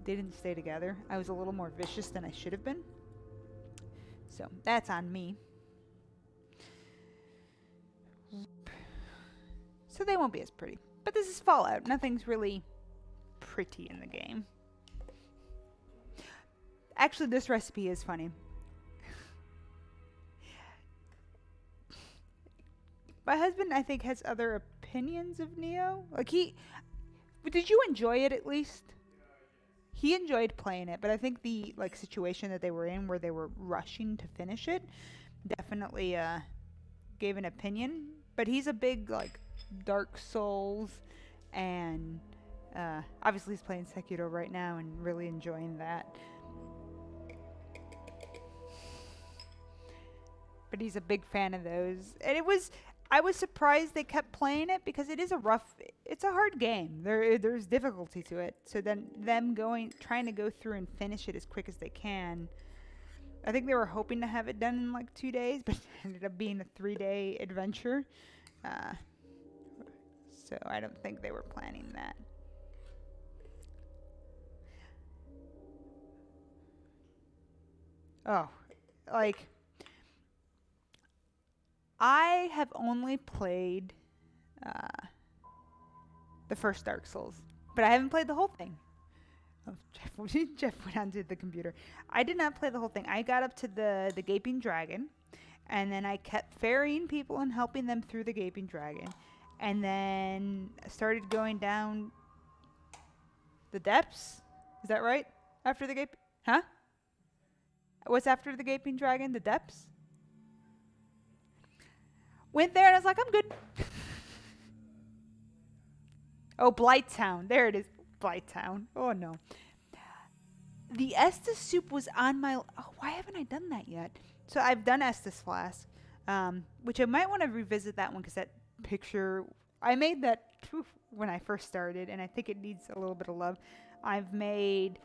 didn't stay together. I was a little more vicious than I should have been. So that's on me. So they won't be as pretty. But this is Fallout. Nothing's really pretty in the game. Actually, this recipe is funny. My husband, I think, has other opinions of Neo. Like did you enjoy it at least? He enjoyed playing it, but I think the like situation that they were in, where they were rushing to finish it, definitely gave an opinion. But he's a big like Dark Souls, and obviously he's playing Sekiro right now and really enjoying that. But he's a big fan of those. And I was surprised they kept playing it because it's a hard game. There's difficulty to it. So then them trying to go through and finish it as quick as they can. I think they were hoping to have it done in like 2 days, but it ended up being a 3-day adventure. So I don't think they were planning that. Oh, like I have only played uh, the first Dark Souls, but I haven't played the whole thing. Oh, Jeff went onto the computer. I did not play the whole thing. I got up to the Gaping Dragon, and then I kept ferrying people and helping them through the Gaping Dragon, and then started going down the depths. Is that right? After the Gape, huh? What's after the Gaping Dragon? The depths. Went there and I was like, I'm good. Oh, Blighttown. There it is. Blighttown. Oh, no. The Estus soup was on my... Oh, why haven't I done that yet? So I've done Estus Flask, which I might want to revisit that one because that picture... I made that when I first started, and I think it needs a little bit of love. I've made...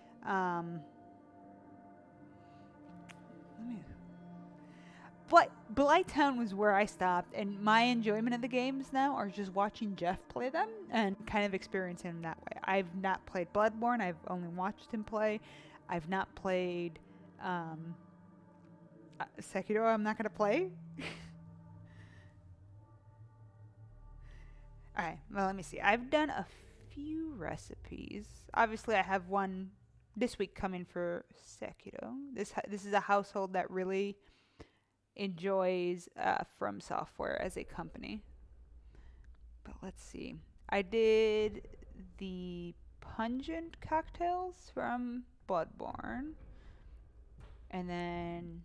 But Blighttown was where I stopped, and my enjoyment of the games now are just watching Jeff play them and kind of experiencing them that way. I've not played Bloodborne. I've only watched him play. I've not played Sekiro. I'm not going to play. All right, well, let me see. I've done a few recipes. Obviously, I have one this week coming for Sekiro. This is a household that really enjoys From Software as a company. But let's see. I did the pungent cocktails from Bloodborne. And then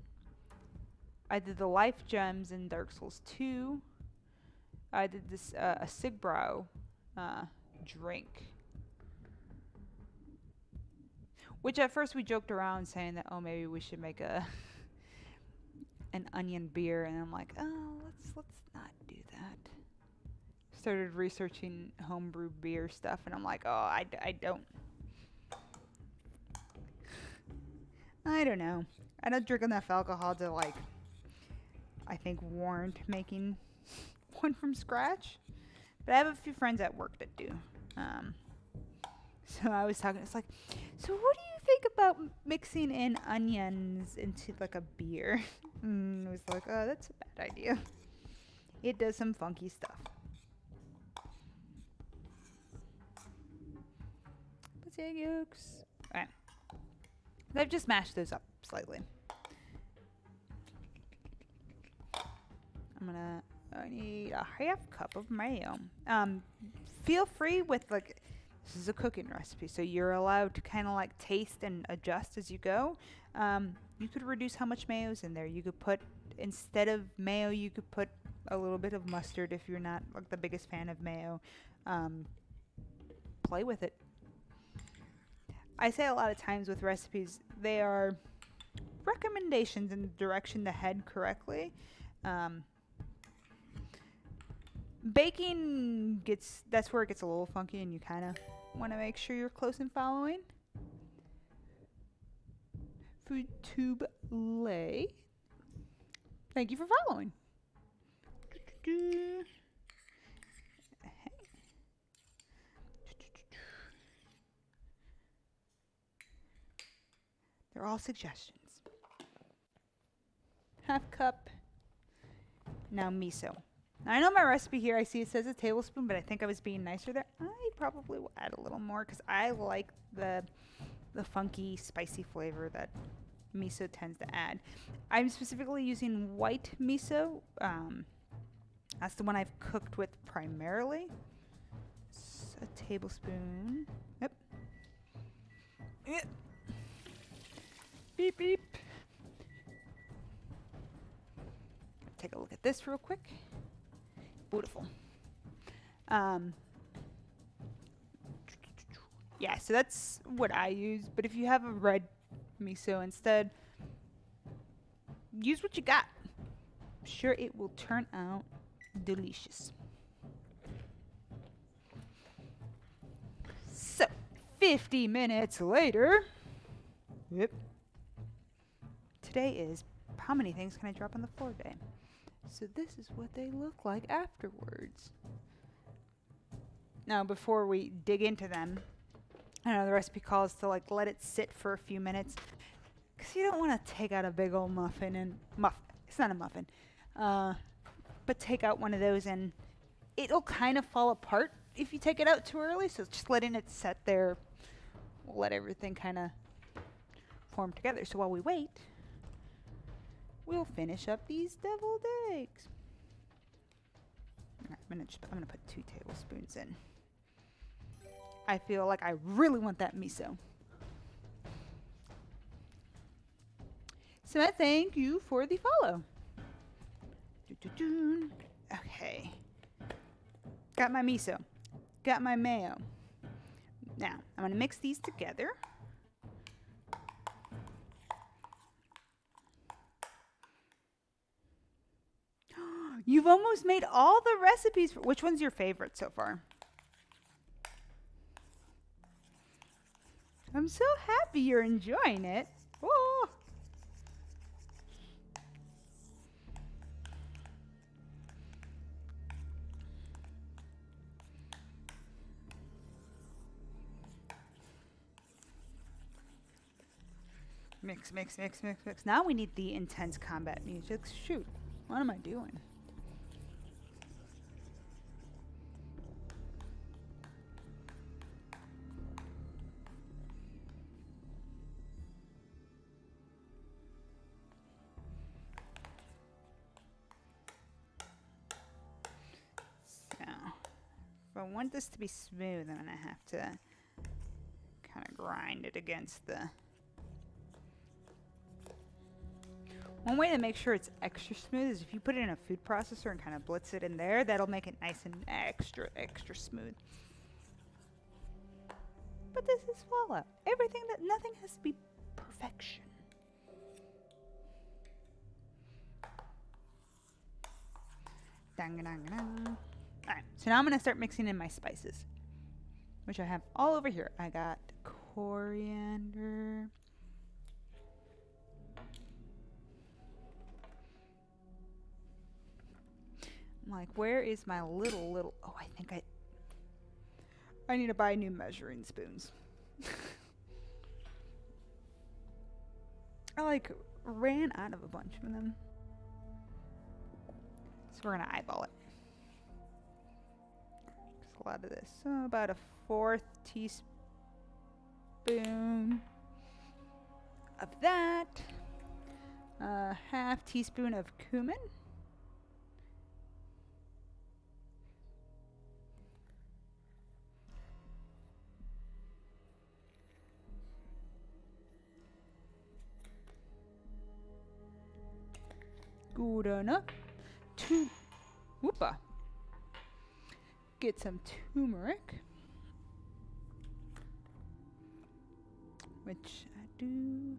I did the life gems in Dark Souls 2. I did this a Sigbrow drink. Which at first we joked around saying that, oh, maybe we should make an onion beer, and I'm like, oh, let's not do that. Started researching homebrew beer stuff, and I'm like, oh, I don't know. I don't drink enough alcohol to, like, I think warrant making one from scratch. But I have a few friends at work that do. So I was talking, it's like, so what do you think about mixing in onions into like a beer? And I was like, oh, that's a bad idea. It does some funky stuff. Potato yolks. Alright. I've just mashed those up slightly. I need a half cup of mayo. Feel free with, like, this is a cooking recipe, so you're allowed to kind of like taste and adjust as you go. You could reduce how much mayo's in there. You could put, instead of mayo, you could put a little bit of mustard if you're not like the biggest fan of mayo. Play with it. I say a lot of times with recipes, they are recommendations in the direction to head correctly. Baking that's where it gets a little funky, and you kind of want to make sure you're close in following. FoodTube Lay. Thank you for following. They're all suggestions. Half cup. Now miso. Now, I know my recipe here, I see it says a tablespoon, but I think I was being nicer there. I probably will add a little more because I like the funky, spicy flavor that miso tends to add. I'm specifically using white miso. That's the one I've cooked with primarily. So a tablespoon. Yep. Beep, beep. Take a look at this real quick. Beautiful. Yeah, so that's what I use. But if you have a red miso instead, use what you got. I'm sure it will turn out delicious. So, 50 minutes later. Yep. Today is, how many things can I drop on the floor today? So this is what they look like afterwards. Now, before we dig into them, I know the recipe calls to like let it sit for a few minutes. Because you don't want to take out a big old muffin and it's not a muffin, but take out one of those and it'll kind of fall apart if you take it out too early. So just letting it set there will let everything kind of form together. So while we wait, we'll finish up these deviled eggs. I'm gonna put 2 tablespoons in. I feel like I really want that miso. So I thank you for the follow. Okay. Got my miso. Got my mayo. Now, I'm going to mix these together. You've almost made all the recipes. Which one's your favorite so far? I'm so happy you're enjoying it. Oh. Mix, mix, mix, mix, mix. Now we need the intense combat music. Shoot, what am I doing? So, if I want this to be smooth, I'm gonna have to kind of grind it against the... One way to make sure it's extra smooth is if you put it in a food processor and kind of blitz it in there, that'll make it nice and extra, extra smooth. But this is Fallout. Nothing has to be perfection. Alright, so now I'm going to start mixing in my spices, which I have all over here. I got coriander. I'm like, where is my little... Oh, I think I need to buy new measuring spoons. I ran out of a bunch of them. So we're gonna eyeball it. Just a lot of this. So about a 1/4 teaspoon of that. A 1/2 teaspoon of cumin. Good enough. Whoopa. Get some turmeric, which I do.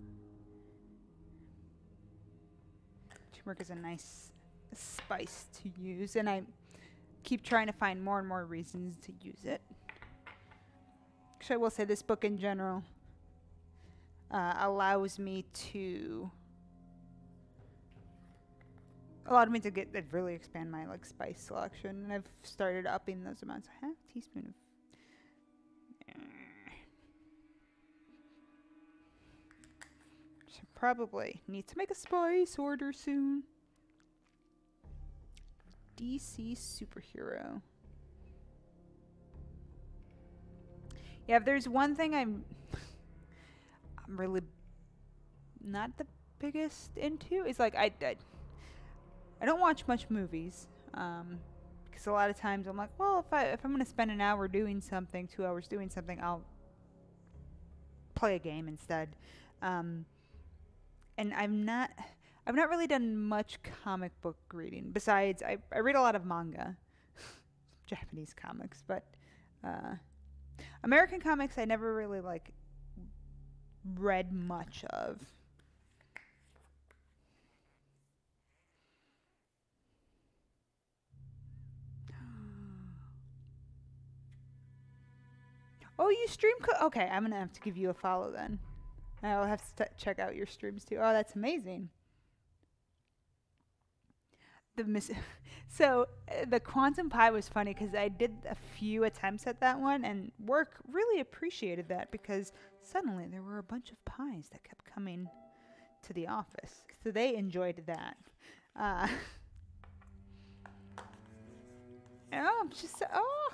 Turmeric is a nice spice to use, and I keep trying to find more and more reasons to use it. Actually, I will say this book in general allows me to really expand my spice selection, and I've started upping those amounts. A 1/2 teaspoon of should probably need to make a spice order soon. DC superhero. Yeah, if there's one thing I'm really not the biggest into, is I don't watch much movies, because a lot of times I'm like, well, if I'm gonna spend an hour doing something, 2 hours doing something, I'll play a game instead. And I've not really done much comic book reading. Besides, I read a lot of manga, Japanese comics, but American comics I never really read much of. Oh, you stream okay, I'm going to have to give you a follow then. I'll have to check out your streams too. Oh, that's amazing. So the quantum pie was funny because I did a few attempts at that one, and work really appreciated that because suddenly there were a bunch of pies that kept coming to the office. So they enjoyed that. Oh, I'm just, oh.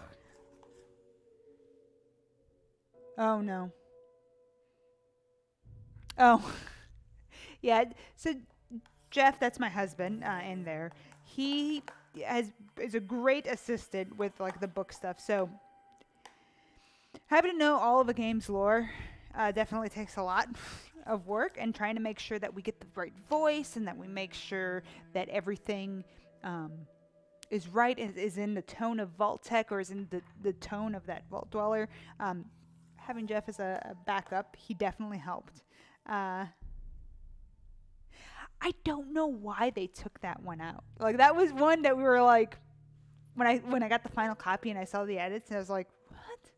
Oh, no. Oh. Yeah, so Jeff, that's my husband in there. He is a great assistant with like the book stuff. So having to know all of a game's lore definitely takes a lot of work, and trying to make sure that we get the right voice and that we make sure that everything is right, is in the tone of Vault Tech, or is in the tone of that Vault Dweller. Having Jeff as a backup, he definitely helped. I don't know why they took that one out. Like, that was one that we were like, when I got the final copy and I saw the edits, and I was like, what?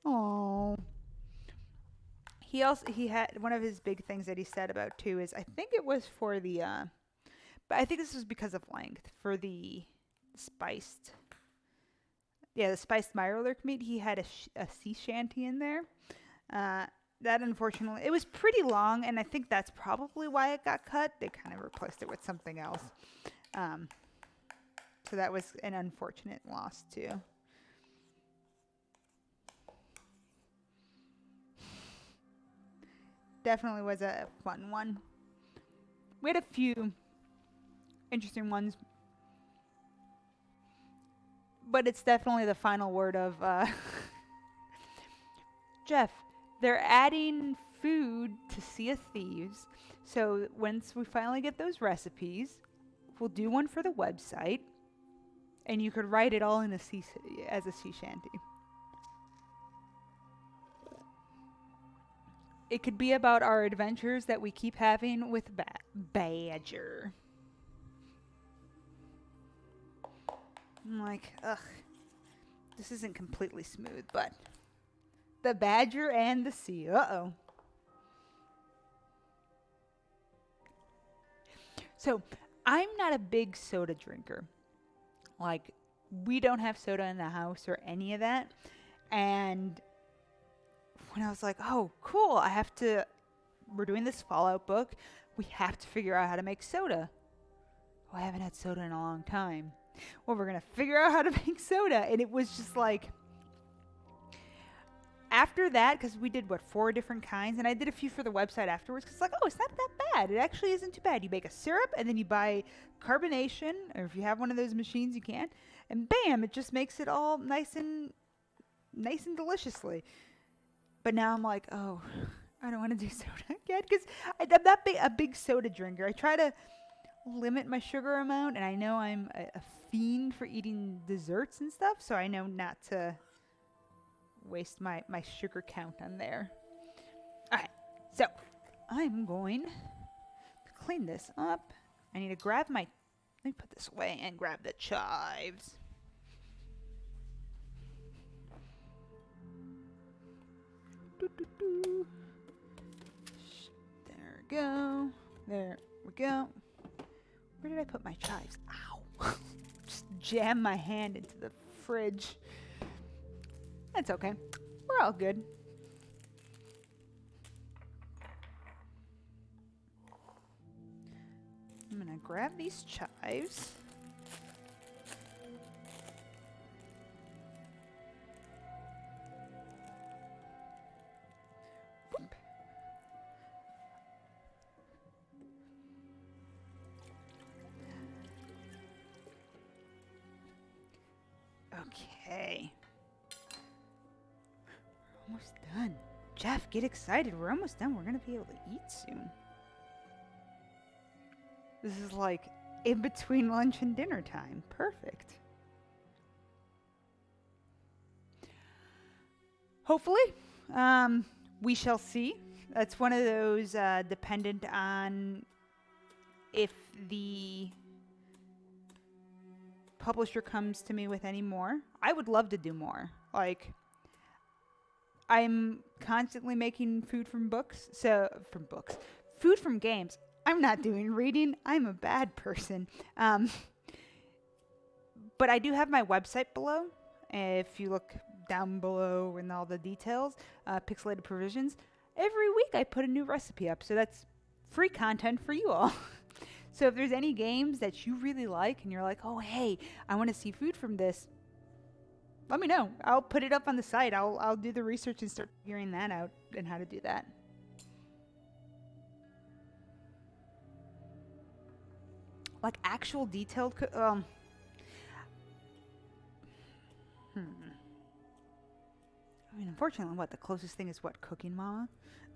Oh. He had one of his big things that he said about too is, I think it was for the but I think this was because of length, for the spiced the spiced Mirrorlurk meat. He had a sea shanty in there. That, unfortunately, it was pretty long, and I think that's probably why it got cut. They kind of replaced it with something else. So that was an unfortunate loss too. Definitely was a fun one. We had a few interesting ones, but it's definitely the final word of Jeff. They're adding food to Sea of Thieves, so once we finally get those recipes, we'll do one for the website, and you could write it all in as a sea shanty. It could be about our adventures that we keep having with Badger. I'm like, ugh, this isn't completely smooth, but the Badger and the sea. Uh-oh. So, I'm not a big soda drinker. Like, we don't have soda in the house or any of that. And when I was like, oh, cool, we're doing this Fallout book. We have to figure out how to make soda. Oh, I haven't had soda in a long time. Well, we're going to figure out how to make soda. And it was just like, after that, because we did, 4 different kinds, and I did a few for the website afterwards, because like, oh, it's not that bad. It actually isn't too bad. You make a syrup, and then you buy carbonation, or if you have one of those machines, you can, and bam, it just makes it all nice and deliciously. But now I'm like, oh, I don't want to do soda again, because I'm not a big soda drinker. I try to limit my sugar amount, and I know I'm a fiend for eating desserts and stuff, so I know not to waste my sugar count on there. Alright, so I'm going to clean this up. I need to grab let me put this away and grab the chives. There we go. There we go. Where did I put my chives? Ow. Just jam my hand into the fridge. That's okay. We're all good. I'm going to grab these chives. Whoop. Okay. Almost done. Jeff, get excited. We're almost done. We're going to be able to eat soon. This is like in between lunch and dinner time. Perfect. Hopefully, we shall see. That's one of those dependent on if the publisher comes to me with any more. I would love to do more. Like, I'm constantly making food from food from games. I'm not doing reading. I'm a bad person. But I do have my website below. If you look down below in all the details, Pixelated Provisions, every week I put a new recipe up. So that's free content for you all. So if there's any games that you really like and you're like, oh, hey, I want to see food from this, let me know. I'll put it up on the site. I'll do the research and start figuring that out and how to do that. Like actual detailed I mean, unfortunately, the closest thing is Cooking Mama,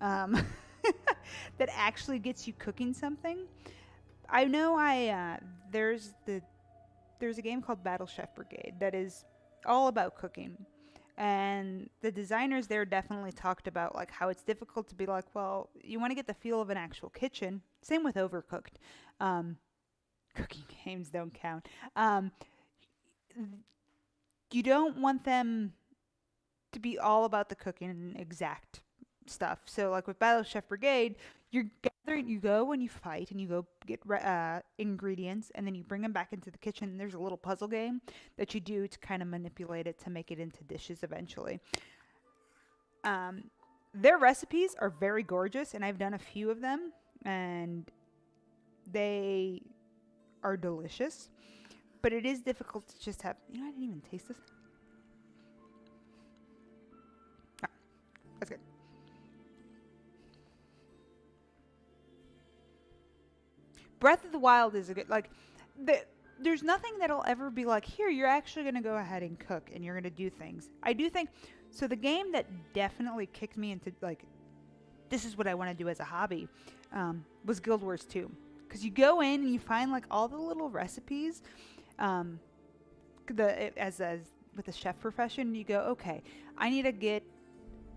um, that actually gets you cooking something. I know there's a game called Battle Chef Brigade that is all about cooking, and the designers there definitely talked about like how it's difficult to be like, well, you want to get the feel of an actual kitchen. Same with Overcooked. Cooking games don't count. You don't want them to be all about the cooking and exact stuff. So like with Battle Chef Brigade, you're gathering, you go and you fight and you go get ingredients and then you bring them back into the kitchen. And there's a little puzzle game that you do to kind of manipulate it to make it into dishes eventually. Their recipes are very gorgeous and I've done a few of them and they are delicious. But it is difficult to just have, I didn't even taste this. Oh, that's good. Breath of the Wild is a good, there's nothing that'll ever be like, here, you're actually going to go ahead and cook and you're going to do things. I do think, so the game that definitely kicked me into, this is what I want to do as a hobby, was Guild Wars 2. Because you go in and you find, all the little recipes, as with the chef profession, you go, okay, I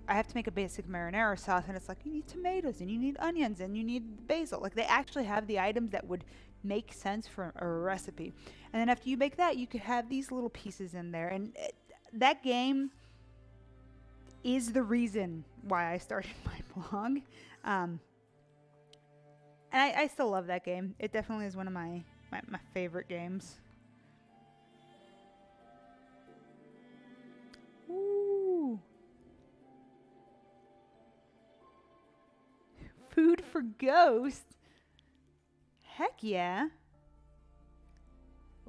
have to make a basic marinara sauce, and it's like, you need tomatoes, and you need onions, and you need basil. They actually have the items that would make sense for a recipe. And then after you make that, you could have these little pieces in there. And that game is the reason why I started my blog. And I still love that game. It definitely is one of my favorite games. Ooh. Food for ghosts? Heck yeah.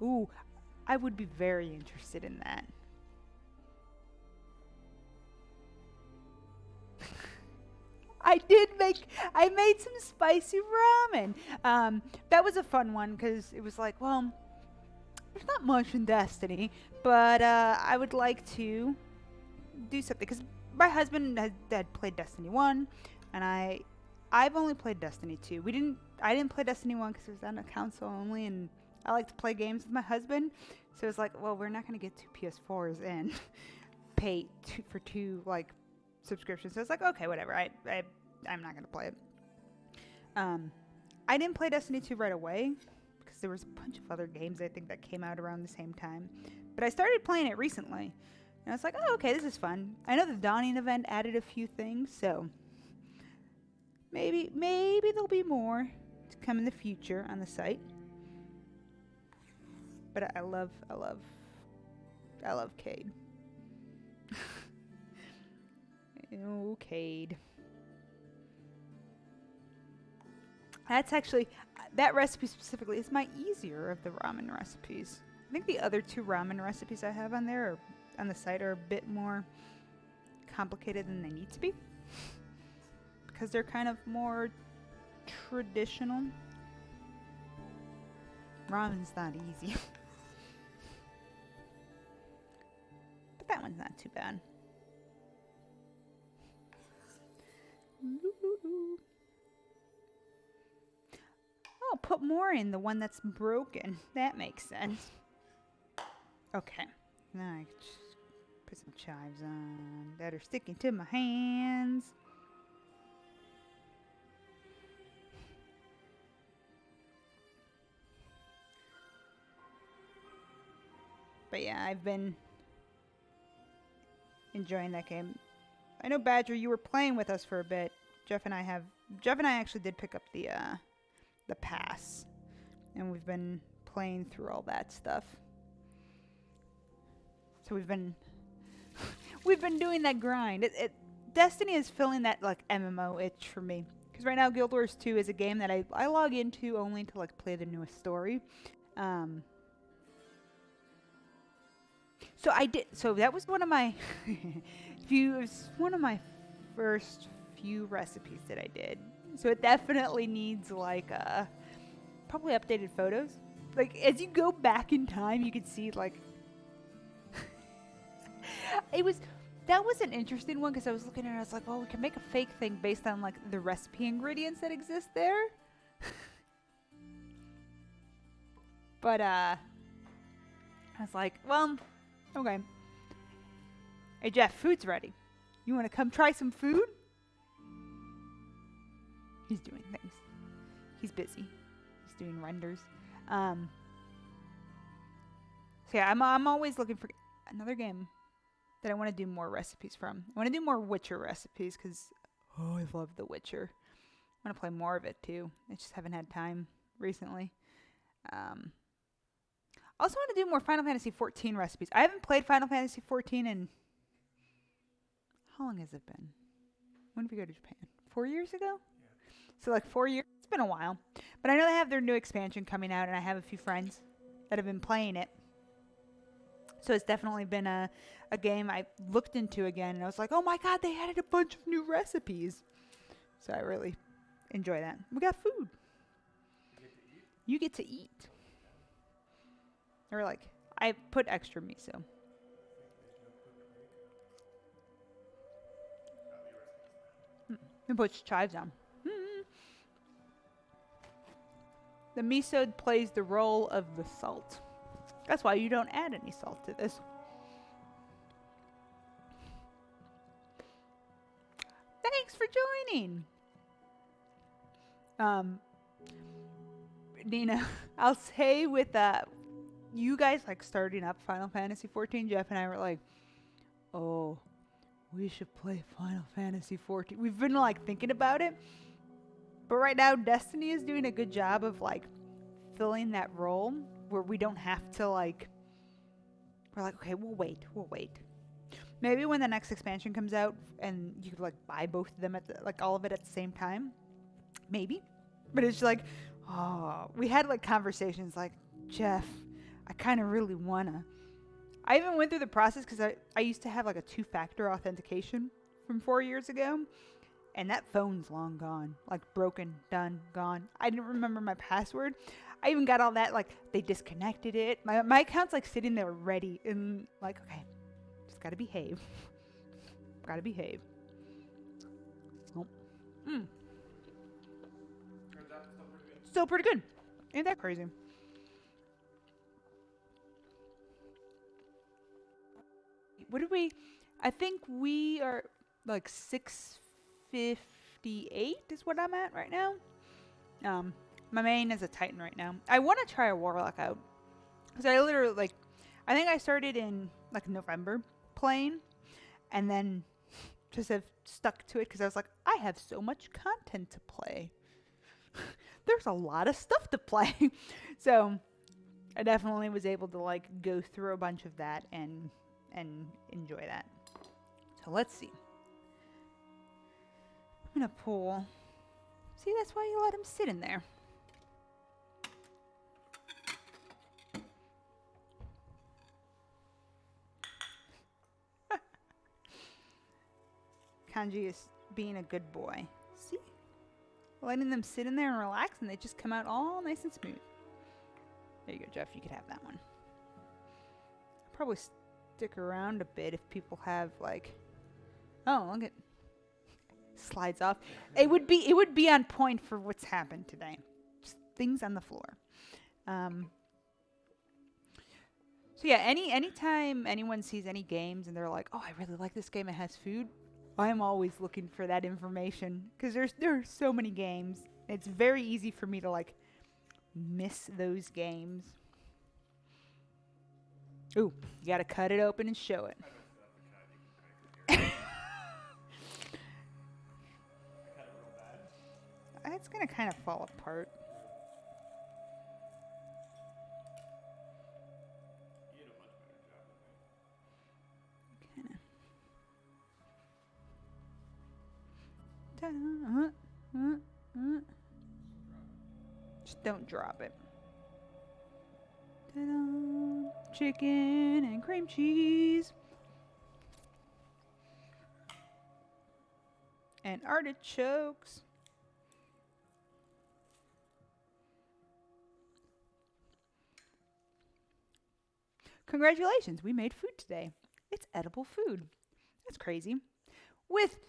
Ooh, I would be very interested in that. I made some spicy ramen. That was a fun one because it was like, well, there's not much in Destiny, but I would like to do something because my husband had played Destiny 1 and I've only played Destiny 2. I didn't play Destiny 1 because it was on a console only, and I like to play games with my husband. So it's like, well, we're not going to get 2 PS4s and pay for two subscriptions. So it's like, okay, whatever. I'm not going to play it. I didn't play Destiny 2 right away because there was a bunch of other games I think that came out around the same time. But I started playing it recently, and I was like, oh, okay, this is fun. I know the Dawning event added a few things, so maybe there'll be more to come in the future on the site. But I love Cade. Oh, Cade. That's actually, that recipe specifically is my easier of the ramen recipes. I think the other 2 ramen recipes I have on there on the site are a bit more complicated than they need to be. Because they're kind of more traditional. Ramen's not easy. But that one's not too bad. Oh, put more in the one that's broken. That makes sense. Okay. Now I just put some chives on that are sticking to my hands. But yeah, I've been enjoying that game. I know, Badger, you were playing with us for a bit. Jeff and I actually did pick up the pass, and we've been playing through all that stuff. So we've been doing that grind. Destiny is filling that MMO itch for me, Because right now Guild Wars 2 is a game that I log into only to like play the newest story. So I did. So that was one of my it was one of my first few recipes that I did. So it definitely needs like probably updated photos. Like as you go back in time, you can see like that was an interesting one because I was looking at it, I was like, well, we can make a fake thing based on like the recipe ingredients that exist there. But I was like, well, okay. Hey Jeff, food's ready. You want to come try some food? He's doing things. He's busy. He's doing renders. So yeah, I'm always looking for another game that I want to do more recipes from. I want to do more Witcher recipes because, oh, I love The Witcher. I want to play more of it too. I just haven't had time recently. Also want to do more Final Fantasy 14 recipes. I haven't played Final Fantasy 14 in... How long has it been? When did we go to Japan? 4 years ago? Yeah. So like 4 years? It's been a while. But I know they have their new expansion coming out, and I have a few friends that have been playing it. So it's definitely been a game I looked into again, and I was like, oh my god, they added a bunch of new recipes. So I really enjoy that. We got food. You get to eat. Or like, I put extra miso. And put chives on. The miso plays the role of the salt. That's why you don't add any salt to this. Thanks for joining. Nina, I'll say with you guys like starting up Final Fantasy 14, Jeff and I were like, oh, we should play Final Fantasy 14. We've been like thinking about it. But right now Destiny is doing a good job of like filling that role where we don't have to like, we're like, okay, we'll wait. Maybe when the next expansion comes out and you could like buy both of them like all of it at the same time. Maybe. But it's like, oh, we had like conversations like, Jeff, I kind of really wanna. I even went through the process because I used to have like a 2-factor authentication from 4 years ago. And that phone's long gone. Like broken, done, gone. I didn't remember my password. I even got all that, like, they disconnected it. My account's like sitting there ready and like, okay, just gotta behave. Gotta behave. Oh. Still pretty good. Ain't that crazy? What did we... I think we are like 658 is what I'm at right now. My main is a Titan right now. I want to try a Warlock out. Because I literally, like... I think I started in, like, November playing. And then just have stuck to it because I was like, I have so much content to play. There's a lot of stuff to play. So I definitely was able to like go through a bunch of that and enjoy that. So let's see. I'm gonna pull. See, that's why you let him sit in there. Kanji is being a good boy. See? Letting them sit in there and relax, and they just come out all nice and smooth. There you go, Jeff. You could have that one. I'll probably stick around a bit if people have like... Oh, look at... Slides off. It would be on point for what's happened today. Just things on the floor. So yeah, anytime anyone sees any games and they're like, oh, I really like this game, it has food, I'm always looking for that information because there are so many games. It's very easy for me to like miss those games. Ooh, you gotta cut it open and show it. It's gonna kind of fall apart. You did a much better job than me. Kinda. Just don't drop it. Ta-da. Chicken and cream cheese. And artichokes. Congratulations, we made food today. It's edible food. That's crazy. With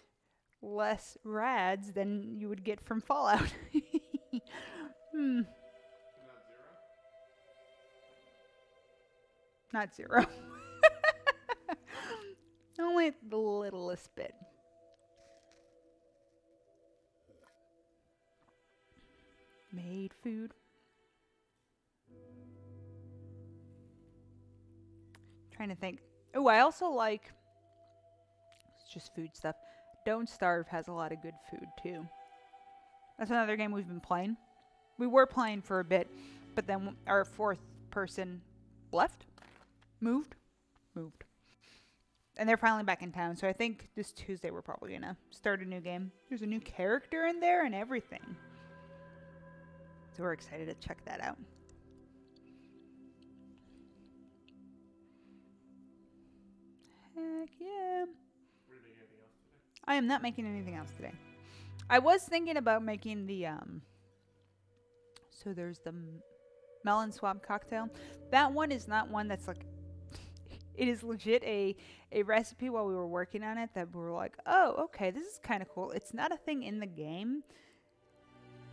less rads than you would get from Fallout. Not zero? Not zero. Only the littlest bit. Made food. Trying to think. Oh, I also like, it's just food stuff. Don't Starve has a lot of good food too. That's another game we've been playing. We were playing for a bit, but then our fourth person left, moved. And they're finally back in town, so I think this Tuesday we're probably gonna start a new game. There's a new character in there and everything. So we're excited to check that out. Heck yeah. Were you making anything else today? I am not making anything else today. I was thinking about making the, so there's the melon swab cocktail. That one is not one that's like, it is legit a recipe while we were working on it that we were like, oh, okay, this is kind of cool. It's not a thing in the game.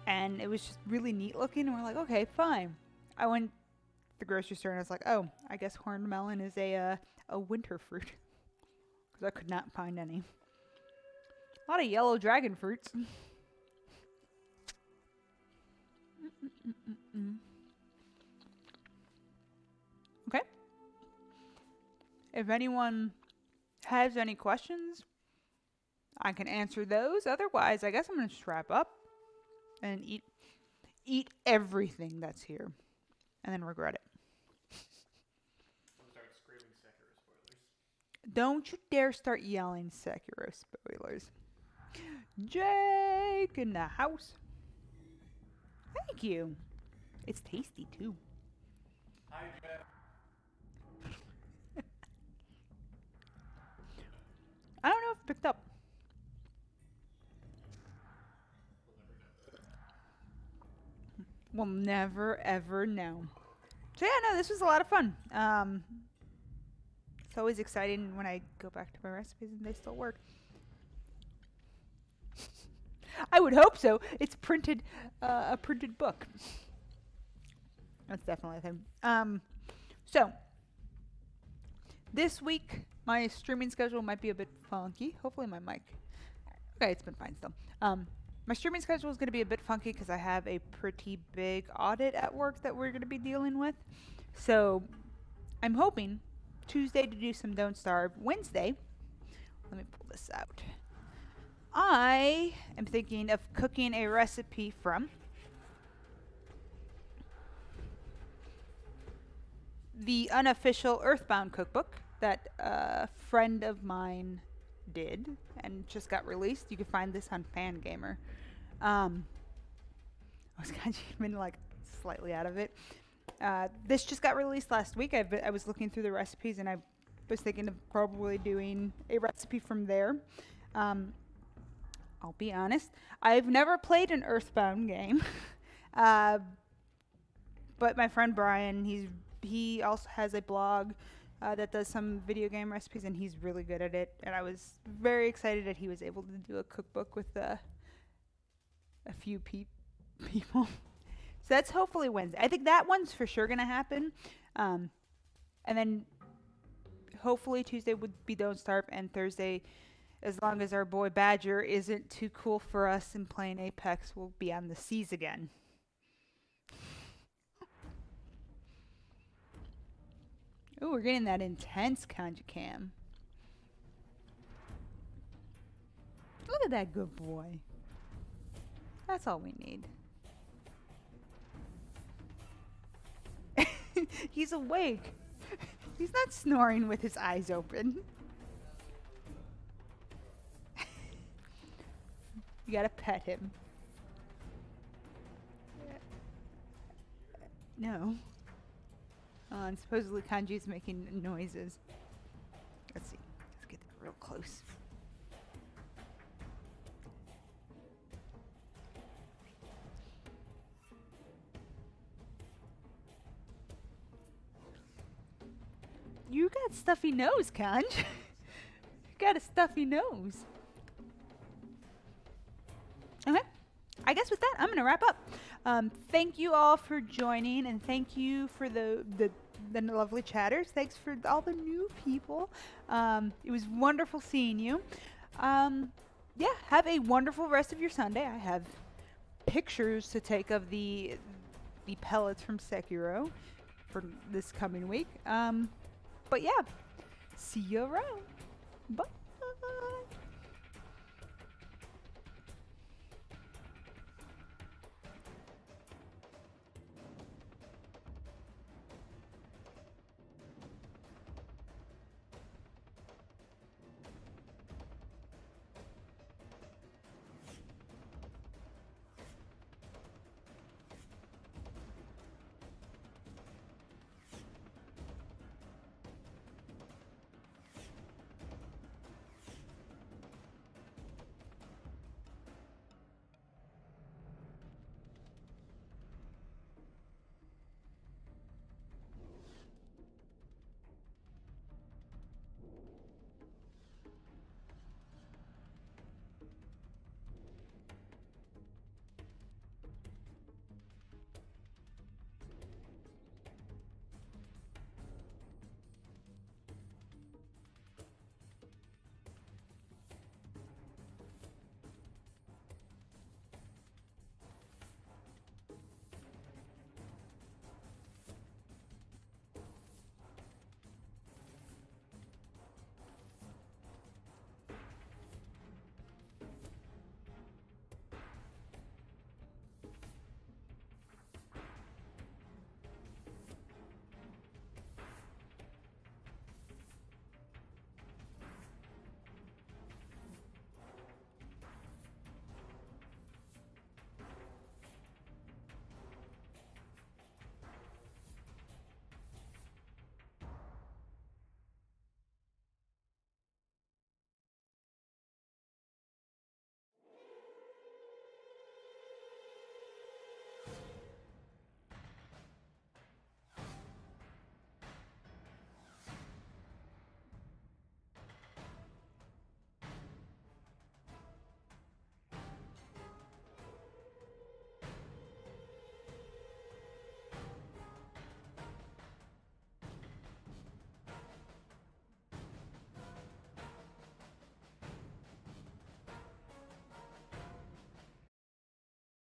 And it was just really neat looking. And we're like, okay, fine. I went to the grocery store and I was like, oh, I guess horned melon is a winter fruit. Because I could not find any. A lot of yellow dragon fruits. Okay. If anyone has any questions, I can answer those. Otherwise, I guess I'm going to just wrap up and eat everything that's here and then regret it. Don't start screaming Sekiro spoilers. Don't you dare start yelling Sekiro spoilers. Jake in the house. Thank you. It's tasty too. Hi, Jeff. I don't know if it picked up. We'll never know. We'll never ever know. So yeah, no, this was a lot of fun. It's always exciting when I go back to my recipes and they still work. I would hope so. It's printed, a printed book. That's definitely a thing. So this week my streaming schedule might be a bit funky. Hopefully my mic. Okay, it's been fine still. My streaming schedule is going to be a bit funky because I have a pretty big audit at work that we're going to be dealing with. So I'm hoping Tuesday to do some Don't Starve. Wednesday, let me pull this out. I am thinking of cooking a recipe from the unofficial Earthbound cookbook that a friend of mine did and just got released. You can find this on Fangamer. I was kind of been like slightly out of it. This just got released last week. I was looking through the recipes and I was thinking of probably doing a recipe from there. I'll be honest, I've never played an Earthbound game, but my friend Brian, he also has a blog that does some video game recipes, and he's really good at it. And I was very excited that he was able to do a cookbook with a few people. So that's hopefully Wednesday. I think that one's for sure gonna happen, and then hopefully Tuesday would be Don't Starve, and Thursday, as long as our boy Badger isn't too cool for us in playing Apex, we'll be on the seas again. Ooh, we're getting that intense conjure cam. Look at that good boy. That's all we need. He's awake. He's not snoring with his eyes open. You gotta pet him. No. And supposedly Kanji's making noises. Let's see. Let's get that real close. You got stuffy nose, Kanj. You got a stuffy nose. Okay. I guess with that, I'm going to wrap up. Thank you all for joining, and thank you for the lovely chatters. Thanks for all the new people. It was wonderful seeing you. Yeah, have a wonderful rest of your Sunday. I have pictures to take of the pellets from Sekiro for this coming week. But yeah, see you around. Bye.